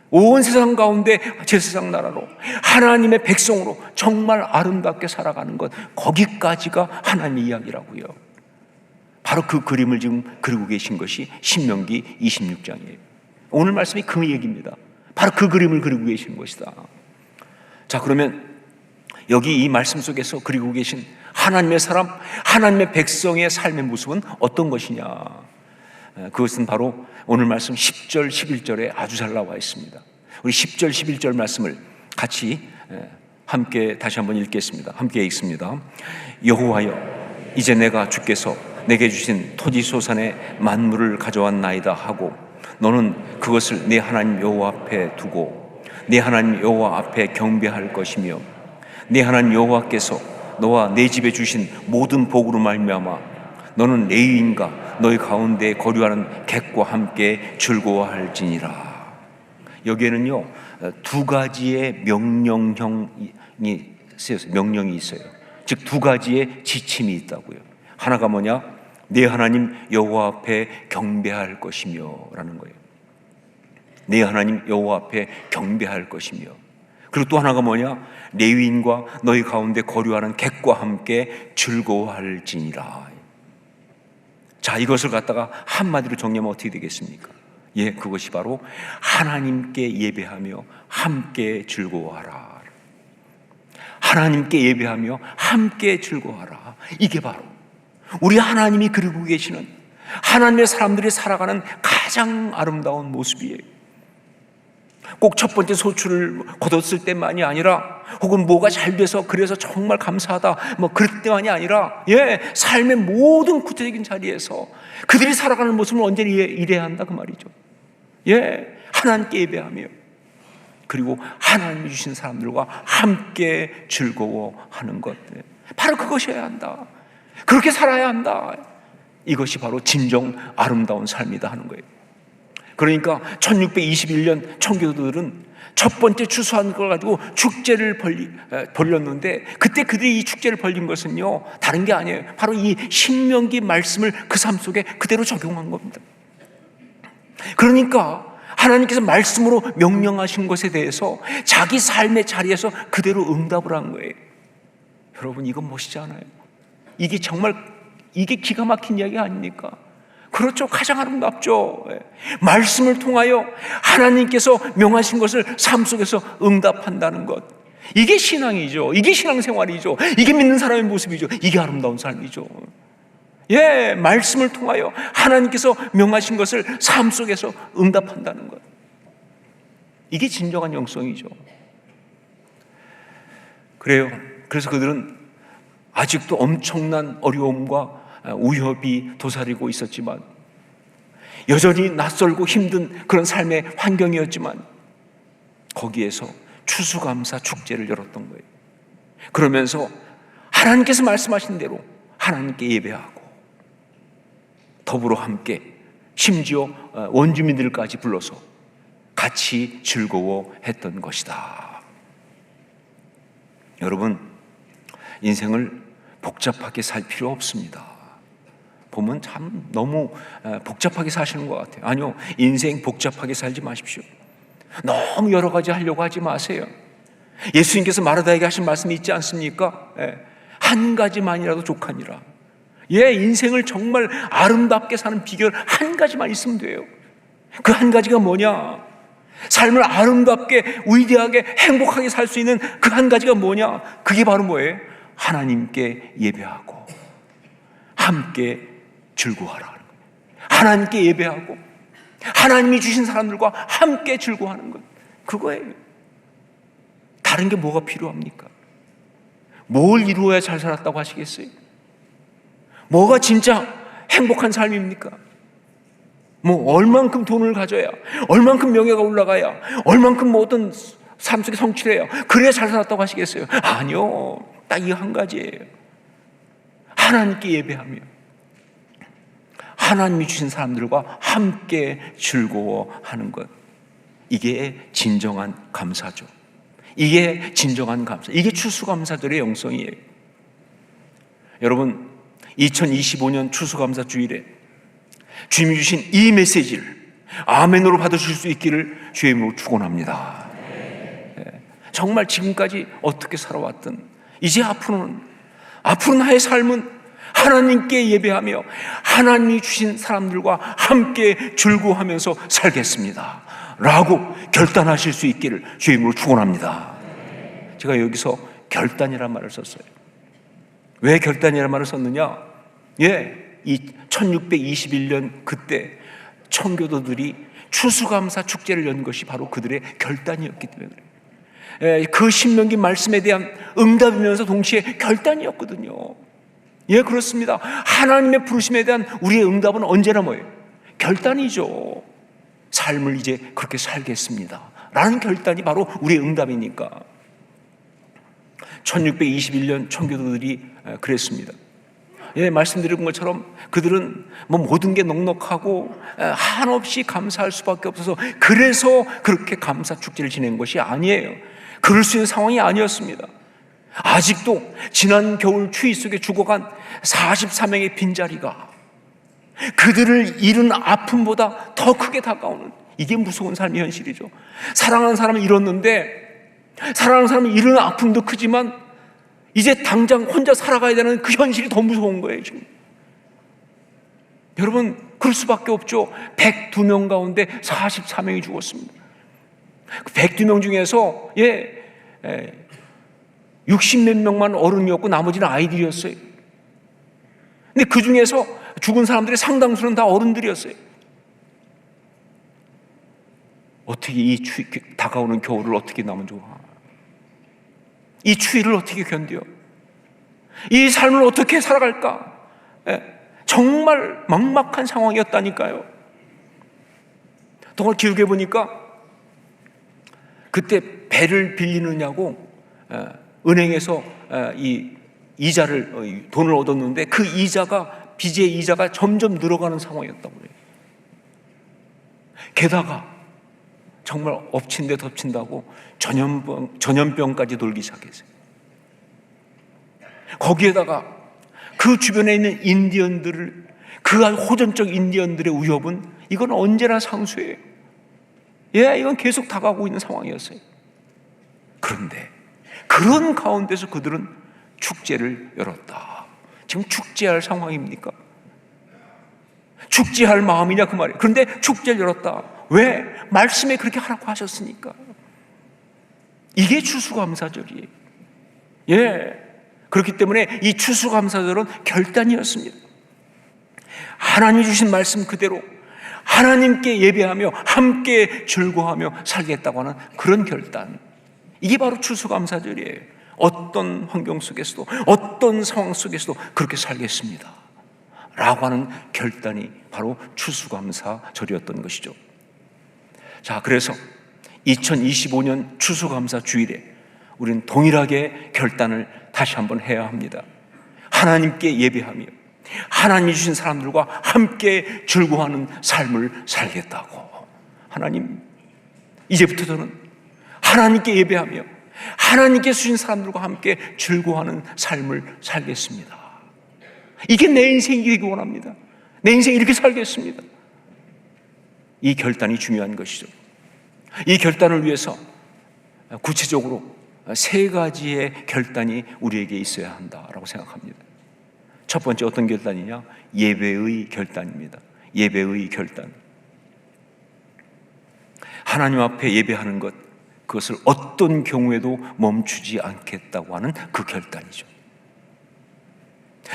온 세상 가운데 제사장 나라로 하나님의 백성으로 정말 아름답게 살아가는 것, 거기까지가 하나님의 이야기라고요. 바로 그 그림을 지금 그리고 계신 것이 신명기 26장이에요. 오늘 말씀이 그 얘기입니다. 바로 그 그림을 그리고 계신 것이다. 자, 그러면 여기 이 말씀 속에서 그리고 계신 하나님의 사람, 하나님의 백성의 삶의 모습은 어떤 것이냐? 그것은 바로 오늘 말씀 10절, 11절에 아주 잘 나와 있습니다. 우리 10절, 11절 말씀을 같이 함께 다시 한번 읽겠습니다. 함께 읽습니다. 여호와여, 이제 내가 주께서 내게 주신 토지소산의 만물을 가져왔나이다 하고 너는 그것을 네 하나님 여호와 앞에 두고 네 하나님 여호와 앞에 경배할 것이며 네 하나님 여호와께서 너와 네 집에 주신 모든 복으로 말미암아 너는 레위인과 너희 가운데 거류하는 객과 함께 즐거워할지니라. 여기에는요 두 가지의 명령이 쓰여서 명령이 있어요. 즉 두 가지의 지침이 있다고요. 하나가 뭐냐? 네 하나님 여호와 앞에 경배할 것이며 라는 거예요. 네 하나님 여호와 앞에 경배할 것이며, 그리고 또 하나가 뭐냐? 레위인과 너희 가운데 거류하는 객과 함께 즐거워할지니라. 자, 이것을 갖다가 한마디로 정리하면 어떻게 되겠습니까? 예, 그것이 바로 하나님께 예배하며 함께 즐거워하라. 하나님께 예배하며 함께 즐거워하라. 이게 바로 우리 하나님이 그리고 계시는 하나님의 사람들이 살아가는 가장 아름다운 모습이에요. 꼭 첫 번째 소출을 거뒀을 때만이 아니라, 혹은 뭐가 잘 돼서 그래서 정말 감사하다 뭐 그럴 때만이 아니라, 예, 삶의 모든 구체적인 자리에서 그들이 살아가는 모습을 언제나 이래야 한다 그 말이죠. 예, 하나님께 예배하며 그리고 하나님이 주신 사람들과 함께 즐거워하는 것, 바로 그것이어야 한다. 그렇게 살아야 한다. 이것이 바로 진정 아름다운 삶이다 하는 거예요. 그러니까 1621년 청교도들은 첫 번째 추수한 걸 가지고 축제를 벌렸는데, 그때 그들이 이 축제를 벌린 것은요 다른 게 아니에요. 바로 이 신명기 말씀을 그 삶 속에 그대로 적용한 겁니다. 그러니까 하나님께서 말씀으로 명령하신 것에 대해서 자기 삶의 자리에서 그대로 응답을 한 거예요. 여러분, 이건 멋있지 않아요? 이게 정말, 이게 기가 막힌 이야기 아닙니까? 그렇죠. 가장 아름답죠. 말씀을 통하여 하나님께서 명하신 것을 삶 속에서 응답한다는 것, 이게 신앙이죠. 이게 신앙생활이죠. 이게 믿는 사람의 모습이죠. 이게 아름다운 삶이죠. 예, 말씀을 통하여 하나님께서 명하신 것을 삶 속에서 응답한다는 것, 이게 진정한 영성이죠. 그래요. 그래서 그들은 아직도 엄청난 어려움과 위협이 도사리고 있었지만, 여전히 낯설고 힘든 그런 삶의 환경이었지만, 거기에서 추수감사 축제를 열었던 거예요. 그러면서 하나님께서 말씀하신 대로 하나님께 예배하고 더불어 함께, 심지어 원주민들까지 불러서 같이 즐거워했던 것이다. 여러분, 인생을 복잡하게 살 필요 없습니다. 보면 참 너무 복잡하게 사시는 것 같아요. 아니요, 인생 복잡하게 살지 마십시오. 너무 여러 가지 하려고 하지 마세요. 예수님께서 마르다에게 하신 말씀이 있지 않습니까? 한 가지만이라도 족하니라. 예, 인생을 정말 아름답게 사는 비결 한 가지만 있으면 돼요. 그 한 가지가 뭐냐? 삶을 아름답게, 위대하게, 행복하게 살 수 있는 그 한 가지가 뭐냐? 그게 바로 뭐예요? 하나님께 예배하고 함께 즐거워하라. 하나님께 예배하고 하나님이 주신 사람들과 함께 즐거워하는 것, 그거예요. 다른 게 뭐가 필요합니까? 뭘 이루어야 잘 살았다고 하시겠어요? 뭐가 진짜 행복한 삶입니까? 뭐 얼만큼 돈을 가져야, 얼만큼 명예가 올라가야, 얼만큼 뭐 어떤 삶 속에 성취를 해야 그래야 잘 살았다고 하시겠어요? 아니요, 딱 이 한 가지예요. 하나님께 예배하며 하나님이 주신 사람들과 함께 즐거워하는 것, 이게 진정한 감사죠. 이게 진정한 감사, 이게 추수감사절의 영성이에요. 여러분, 2025년 추수감사 주일에 주님이 주신 이 메시지를 아멘으로 받으실 수 있기를 주의 이름으로 축원합니다. 정말 지금까지 어떻게 살아왔든 이제 앞으로는 나의 삶은 하나님께 예배하며 하나님이 주신 사람들과 함께 즐거워하면서 살겠습니다 라고 결단하실 수 있기를 주의 이름으로 축원합니다. 제가 여기서 결단이라는 말을 썼어요. 왜 결단이라는 말을 썼느냐? 이 1621년 그때 청교도들이 추수감사 축제를 연 것이 바로 그들의 결단이었기 때문에 그래요. 그 신명기 말씀에 대한 응답이면서 동시에 결단이었거든요. 그렇습니다. 하나님의 부르심에 대한 우리의 응답은 언제나 뭐예요? 결단이죠. 삶을 이제 그렇게 살겠습니다 라는 결단이 바로 우리의 응답이니까. 1621년 청교도들이 그랬습니다. 말씀드린 것처럼 그들은 뭐 모든 게 넉넉하고 한없이 감사할 수밖에 없어서 그래서 그렇게 감사 축제를 지낸 것이 아니에요. 그럴 수 있는 상황이 아니었습니다. 아직도 지난 겨울 추위 속에 죽어간 44명의 빈자리가 그들을 잃은 아픔보다 더 크게 다가오는, 이게 무서운 삶의 현실이죠. 사랑하는 사람을 잃었는데, 사랑하는 사람을 잃은 아픔도 크지만 이제 당장 혼자 살아가야 되는 그 현실이 더 무서운 거예요 지금. 여러분, 그럴 수밖에 없죠. 102명 가운데 44명이 죽었습니다. 102명 중에서 60몇 명만 어른이었고 나머지는 아이들이었어요. 근데 그 중에서 죽은 사람들의 상당수는 다 어른들이었어요. 어떻게 이 다가오는 겨울을 어떻게 남은 좋아? 이 추위를 어떻게 견뎌? 이 삶을 어떻게 살아갈까? 정말 막막한 상황이었다니까요. 더 기록해 보니까 그때 배를 빌리느냐고 은행에서 이 이자를, 돈을 얻었는데 그 이자가, 빚의 이자가 점점 늘어가는 상황이었다고 그래요. 게다가 정말 엎친 데 덮친다고 전염병까지 돌기 시작했어요. 거기에다가 그 주변에 있는 인디언들을, 그 호전적 인디언들의 위협은 이건 언제나 상수예요. 이건 계속 다가오고 있는 상황이었어요. 그런데 그런 가운데서 그들은 축제를 열었다. 지금 축제할 상황입니까? 축제할 마음이냐 그 말이에요. 그런데 축제를 열었다. 왜? 말씀에 그렇게 하라고 하셨으니까. 이게 추수감사절이에요. 그렇기 때문에 이 추수감사절은 결단이었습니다. 하나님이 주신 말씀 그대로 하나님께 예배하며 함께 즐거워하며 살겠다고 하는 그런 결단, 이게 바로 추수감사절이에요. 어떤 환경 속에서도, 어떤 상황 속에서도 그렇게 살겠습니다 라고 하는 결단이 바로 추수감사절이었던 것이죠. 자, 그래서 2025년 추수감사 주일에 우리는 동일하게 결단을 다시 한번 해야 합니다. 하나님께 예배하며 하나님이 주신 사람들과 함께 즐거워하는 삶을 살겠다고. 하나님, 이제부터 저는 하나님께 예배하며 하나님께 주신 사람들과 함께 즐거워하는 삶을 살겠습니다. 이게 내 인생이 되기 원합니다. 내 인생 이렇게 살겠습니다. 이 결단이 중요한 것이죠. 이 결단을 위해서 구체적으로 세 가지의 결단이 우리에게 있어야 한다라고 생각합니다. 첫 번째 어떤 결단이냐? 예배의 결단입니다. 예배의 결단. 하나님 앞에 예배하는 것, 그것을 어떤 경우에도 멈추지 않겠다고 하는 그 결단이죠.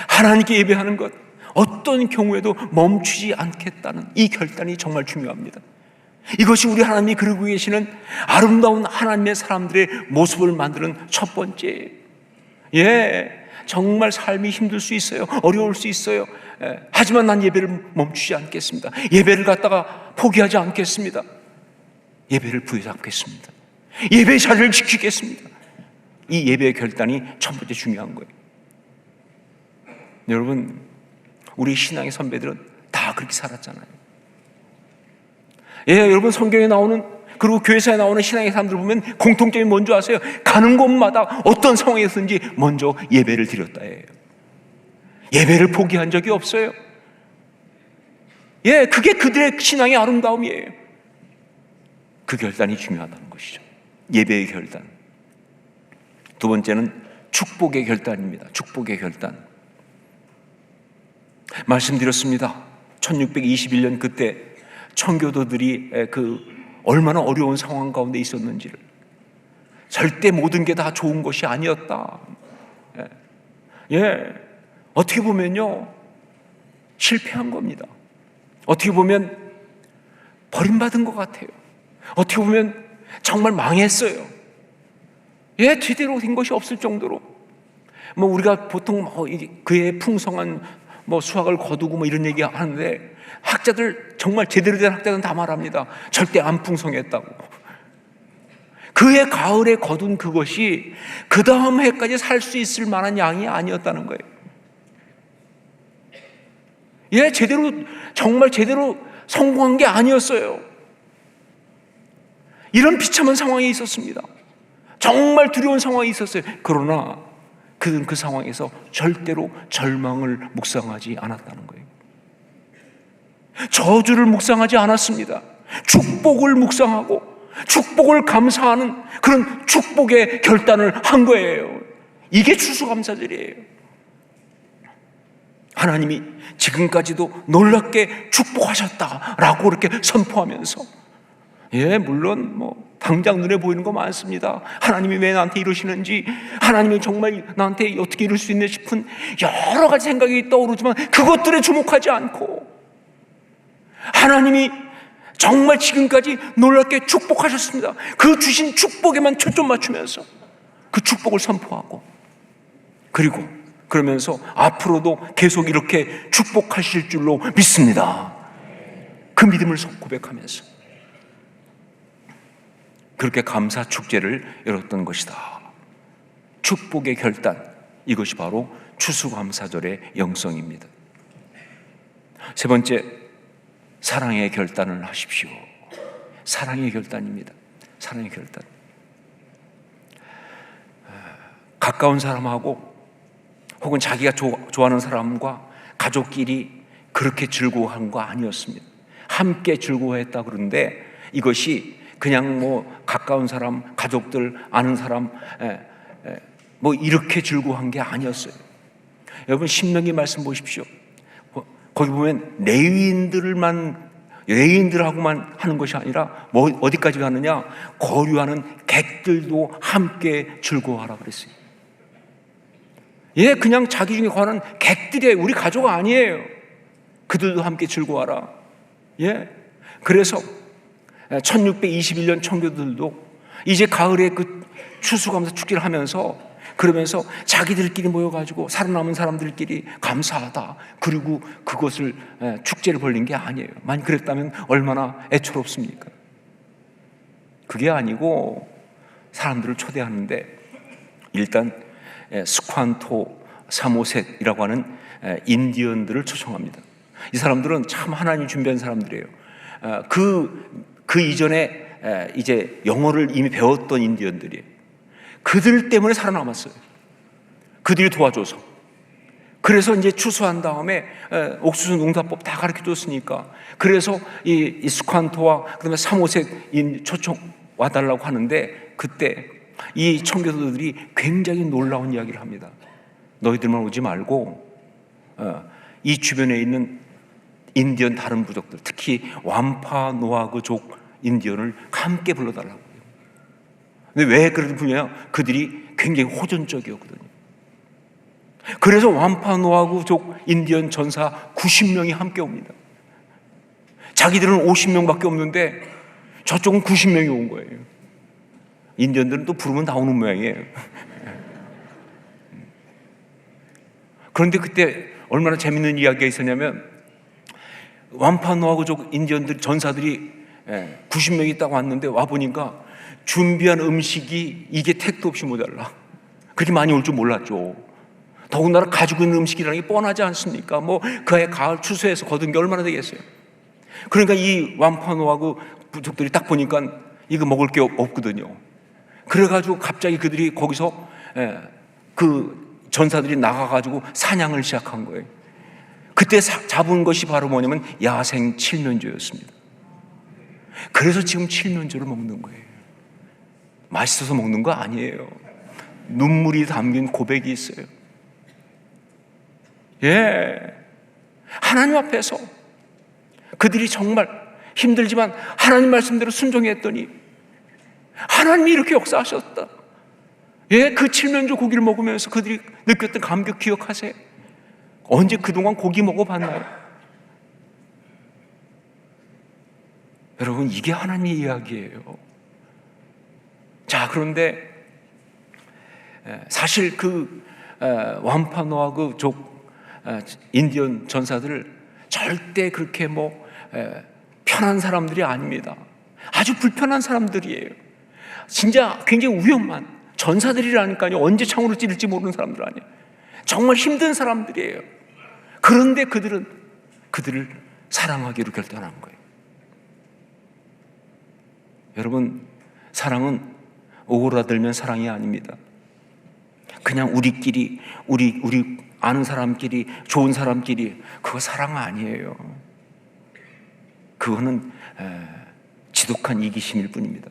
하나님께 예배하는 것, 어떤 경우에도 멈추지 않겠다는 이 결단이 정말 중요합니다. 이것이 우리 하나님이 그리고 계시는 아름다운 하나님의 사람들의 모습을 만드는 첫 번째. 정말 삶이 힘들 수 있어요. 어려울 수 있어요. 하지만 난 예배를 멈추지 않겠습니다. 예배를 갖다가 포기하지 않겠습니다. 예배를 부여잡겠습니다. 예배의 자리를 지키겠습니다. 이 예배의 결단이 첫 번째 중요한 거예요. 여러분, 우리 신앙의 선배들은 다 그렇게 살았잖아요. 여러분, 성경에 나오는, 그리고 교회사에 나오는 신앙의 사람들 보면 공통점이 뭔지 아세요? 가는 곳마다 어떤 상황에서든지 먼저 예배를 드렸다 해요. 예배를 포기한 적이 없어요. 그게 그들의 신앙의 아름다움이에요. 그 결단이 중요하다는 것이죠. 예배의 결단. 두 번째는 축복의 결단입니다. 축복의 결단. 말씀드렸습니다. 1621년 그때 청교도들이 얼마나 어려운 상황 가운데 있었는지를. 절대 모든 게 다 좋은 것이 아니었다. 어떻게 보면요, 실패한 겁니다. 어떻게 보면 버림받은 것 같아요. 어떻게 보면 정말 망했어요. 제대로 된 것이 없을 정도로. 우리가 보통 그의 풍성한 수확을 거두고 이런 얘기 하는데, 학자들, 정말 제대로 된 학자들은 다 말합니다. 절대 안 풍성했다고. 그해 가을에 거둔 그것이 그 다음 해까지 살 수 있을 만한 양이 아니었다는 거예요. 정말 제대로 성공한 게 아니었어요. 이런 비참한 상황이 있었습니다. 정말 두려운 상황이 있었어요. 그러나 그는 그 상황에서 절대로 절망을 묵상하지 않았다는 거예요. 저주를 묵상하지 않았습니다. 축복을 묵상하고 축복을 감사하는 그런 축복의 결단을 한 거예요. 이게 추수감사절이에요. 하나님이 지금까지도 놀랍게 축복하셨다라고 이렇게 선포하면서, 물론 당장 눈에 보이는 거 많습니다. 하나님이 왜 나한테 이러시는지, 하나님이 정말 나한테 어떻게 이럴 수 있나 싶은 여러 가지 생각이 떠오르지만 그것들에 주목하지 않고, 하나님이 정말 지금까지 놀랍게 축복하셨습니다. 그 주신 축복에만 초점 맞추면서 그 축복을 선포하고, 그리고 그러면서 앞으로도 계속 이렇게 축복하실 줄로 믿습니다. 그 믿음을 고백하면서 그렇게 감사 축제를 열었던 것이다. 축복의 결단, 이것이 바로 추수감사절의 영성입니다. 세 번째, 사랑의 결단을 하십시오. 사랑의 결단입니다. 사랑의 결단. 가까운 사람하고 혹은 자기가 좋아하는 사람과 가족끼리 그렇게 즐거워한 거 아니었습니다. 함께 즐거워했다 그러는데, 이것이 그냥 가까운 사람, 가족들, 아는 사람 이렇게 즐거워한 게 아니었어요. 여러분, 신명기 말씀 보십시오. 거기 보면 레위인들하고만 하는 것이 아니라 어디까지 가느냐, 거류하는 객들도 함께 즐거워하라 그랬어요. 그냥 자기 중에 관한 객들이에요. 우리 가족 아니에요. 그들도 함께 즐거워하라. 그래서 1621년 청교도들도 이제 가을에 그 추수감사 축제를 하면서, 그러면서 자기들끼리 모여가지고 살아남은 사람들끼리 감사하다, 그리고 그것을 축제를 벌린 게 아니에요. 만약 그랬다면 얼마나 애처롭습니까? 그게 아니고 사람들을 초대하는데, 일단 스ኳ토 사모셋이라고 하는 인디언들을 초청합니다. 이 사람들은 참 하나님 준비한 사람들이에요. 그 이전에 이제 영어를 이미 배웠던 인디언들이에요. 그들 때문에 살아남았어요. 그들이 도와줘서. 그래서 이제 추수한 다음에 옥수수 농사법 다 가르쳐 줬으니까, 그래서 이 스ኳ토와 그다음에 사모셋 초청 와달라고 하는데, 그때 이 청교도들이 굉장히 놀라운 이야기를 합니다. 너희들만 오지 말고 이 주변에 있는 인디언 다른 부족들, 특히 완파노아그족 인디언을 함께 불러달라고 해요. 근데 왜 그렇게 부르냐? 그들이 굉장히 호전적이었거든요. 그래서 완파노아구족 인디언 전사 90명이 함께 옵니다. 자기들은 50명밖에 없는데 저쪽은 90명이 온 거예요. 인디언들은 또 부르면 나오는 모양이에요. 그런데 그때 얼마나 재밌는 이야기가 있었냐면, 완파노아구족 인디언들 전사들이 90명이 딱 왔는데 와보니까 준비한 음식이 이게 택도 없이 모자라. 그렇게 많이 올 줄 몰랐죠. 더군다나 가지고 있는 음식이라는 게 뻔하지 않습니까? 뭐 그해 가을 추수해서 거둔 게 얼마나 되겠어요. 그러니까 이 완파노아구 부족들이 딱 보니까 이거 먹을 게 없거든요. 그래가지고 갑자기 그들이 거기서 그 전사들이 나가가지고 사냥을 시작한 거예요. 그때 잡은 것이 바로 뭐냐면 야생 칠면조였습니다. 그래서 지금 칠면조를 먹는 거예요. 맛있어서 먹는 거 아니에요. 눈물이 담긴 고백이 있어요. 예, 하나님 앞에서 그들이 정말 힘들지만 하나님 말씀대로 순종했더니 하나님이 이렇게 역사하셨다. 예, 그 칠면조 고기를 먹으면서 그들이 느꼈던 감격 기억하세요? 언제 그동안 고기 먹어봤나요? 여러분, 이게 하나님의 이야기예요. 자, 그런데 사실 그 완파노아구족 인디언 전사들 절대 그렇게 뭐 편한 사람들이 아닙니다. 아주 불편한 사람들이에요. 진짜 굉장히 위험한 전사들이라니까요. 언제 창으로 찌를지 모르는 사람들 아니에요. 정말 힘든 사람들이에요. 그런데 그들은 그들을 사랑하기로 결단한 거예요. 여러분, 사랑은 오그라들면 사랑이 아닙니다. 그냥 우리끼리 우리 아는 사람끼리 좋은 사람끼리 그거 사랑 아니에요. 그거는 지독한 이기심일 뿐입니다.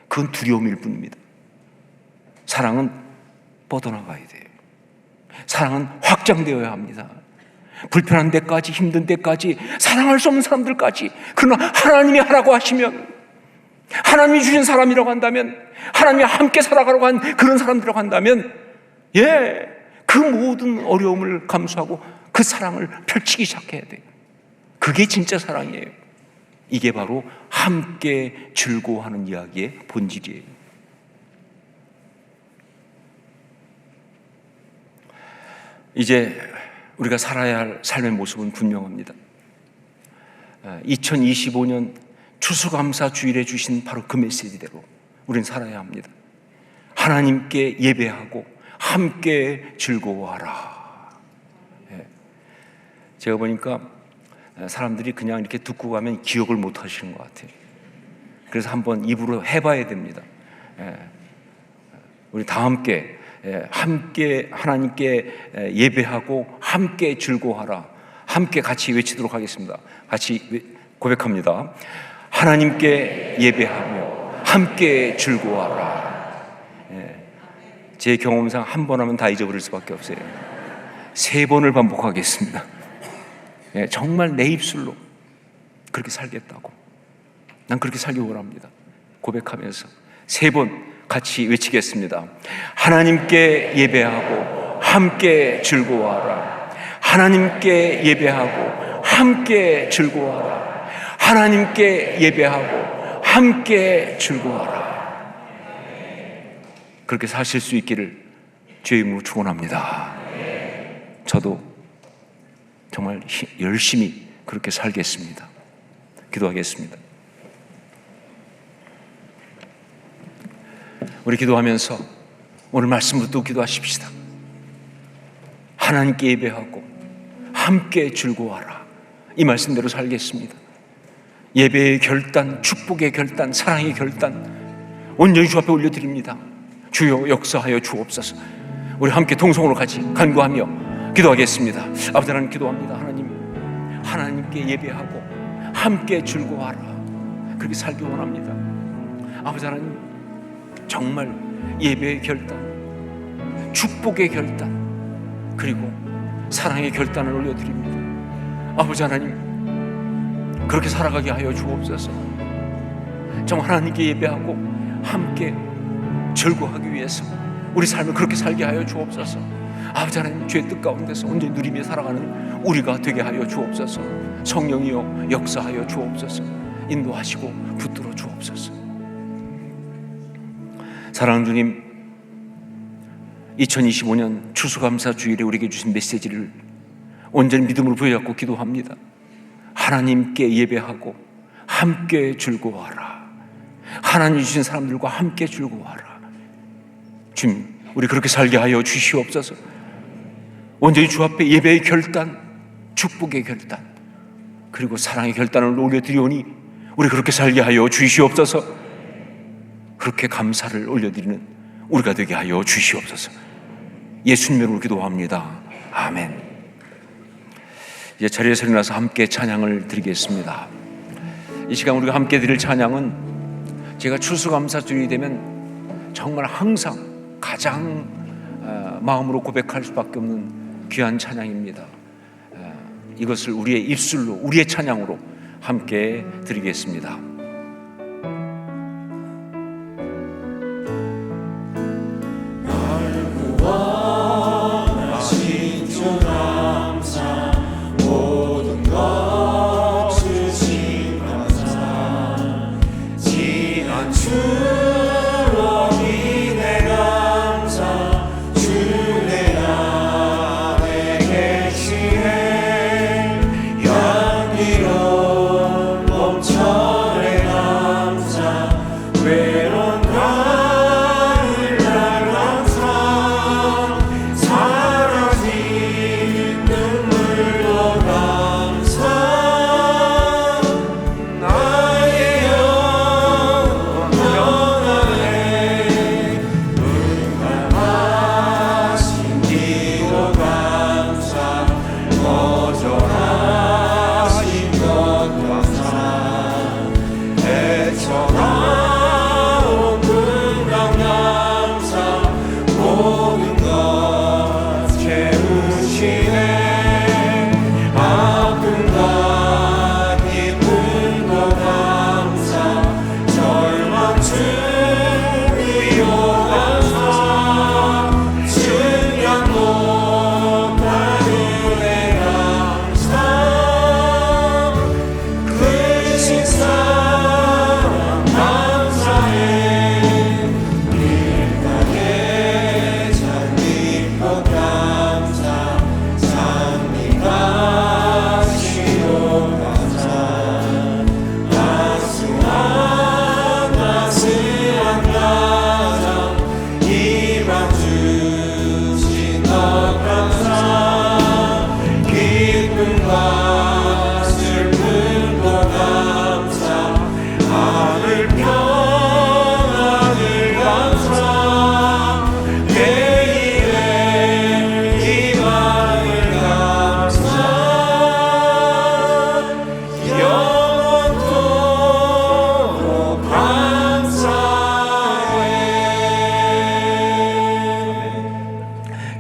그건 두려움일 뿐입니다. 사랑은 뻗어나가야 돼요. 사랑은 확장되어야 합니다. 불편한 데까지, 힘든 데까지, 사랑할 수 없는 사람들까지, 그러나 하나님이 하라고 하시면, 하나님이 주신 사람이라고 한다면, 하나님이 함께 살아가라고 한 그런 사람들이라고 한다면, 예, 그 모든 어려움을 감수하고 그 사랑을 펼치기 시작해야 돼요. 그게 진짜 사랑이에요. 이게 바로 함께 즐거워하는 이야기의 본질이에요. 이제 우리가 살아야 할 삶의 모습은 분명합니다. 2025년 추수감사 주일에 주신 바로 그 메시지대로 우리는 살아야 합니다. 하나님께 예배하고 함께 즐거워하라. 제가 보니까 사람들이 그냥 이렇게 듣고 가면 기억을 못 하시는 것 같아요. 그래서 한번 입으로 해봐야 됩니다. 우리 다 함께 하나님께 예배하고 함께 즐거워하라. 함께 같이 외치도록 하겠습니다. 같이 고백합니다. 하나님께 예배하며 함께 즐거워하라. 제 경험상 한 번 하면 다 잊어버릴 수밖에 없어요. 3번을 반복하겠습니다. 정말 내 입술로 그렇게 살겠다고, 난 그렇게 살기 원합니다. 고백하면서 3번 같이 외치겠습니다. 하나님께 예배하고 함께 즐거워하라. 하나님께 예배하고 함께 즐거워하라. 하나님께 예배하고 함께 즐거워하라. 그렇게 사실 수 있기를 주의 이름으로 축원합니다. 저도 정말 열심히 그렇게 살겠습니다. 기도하겠습니다. 우리 기도하면서 오늘 말씀 붙들고 기도하십시다. 하나님께 예배하고 함께 즐거워하라. 이 말씀대로 살겠습니다. 예배의 결단, 축복의 결단, 사랑의 결단 온전히 주 앞에 올려드립니다. 주여 역사하여 주옵소서. 우리 함께 통성으로 같이 간구하며 기도하겠습니다. 아버지 하나님 기도합니다. 하나님께 예배하고 함께 즐거워하라. 그렇게 살기 원합니다. 아버지 하나님, 정말 예배의 결단, 축복의 결단, 그리고 사랑의 결단을 올려드립니다. 아버지 하나님, 그렇게 살아가게 하여 주옵소서. 정말 하나님께 예배하고 함께 즐거워하기 위해서 우리 삶을 그렇게 살게 하여 주옵소서. 아버지 하나님, 죄의 뜻 가운데서 온전히 누리며 살아가는 우리가 되게 하여 주옵소서. 성령이여 역사하여 주옵소서. 인도하시고 붙들어 주옵소서. 사랑하는 주님, 2025년 추수감사 주일에 우리에게 주신 메시지를 온전히 믿음으로 부여잡고 기도합니다. 하나님께 예배하고 함께 즐거워하라. 하나님 주신 사람들과 함께 즐거워하라. 주님, 우리 그렇게 살게 하여 주시옵소서. 온전히 주 앞에 예배의 결단, 축복의 결단, 그리고 사랑의 결단을 올려드리오니 우리 그렇게 살게 하여 주시옵소서. 그렇게 감사를 올려드리는 우리가 되게 하여 주시옵소서. 예수님 이름으로 기도합니다. 아멘. 이제 자리에서 일어나서 함께 찬양을 드리겠습니다. 이 시간 우리가 함께 드릴 찬양은 제가 추수감사주일이 되면 정말 항상 가장 마음으로 고백할 수밖에 없는 귀한 찬양입니다. 이것을 우리의 입술로, 우리의 찬양으로 함께 드리겠습니다.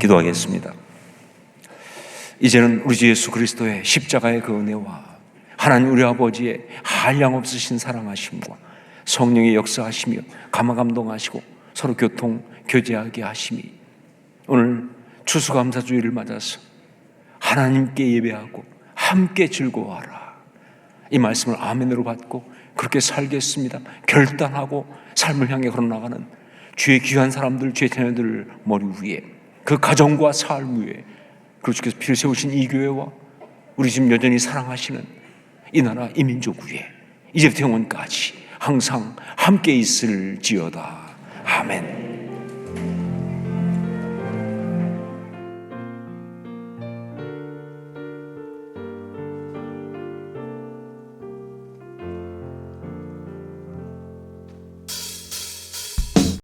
기도하겠습니다. 이제는 우리 주 예수 그리스도의 십자가의 그 은혜와 하나님 우리 아버지의 한량없으신 사랑하심과 성령의 역사하시며 감화감동하시고 서로 교통 교제하게 하심이 오늘 추수감사주일을 맞아서 하나님께 예배하고 함께 즐거워하라, 이 말씀을 아멘으로 받고 그렇게 살겠습니다 결단하고 삶을 향해 걸어나가는 주의 귀한 사람들, 주의 자녀들 머리 위에, 그 가정과 삶 위에, 그리고 주께서 피를 세우신 이 교회와 우리 지금 여전히 사랑하시는 이 나라 이 민족 위에 이제부터 영원까지 항상 함께 있을지어다. 아멘.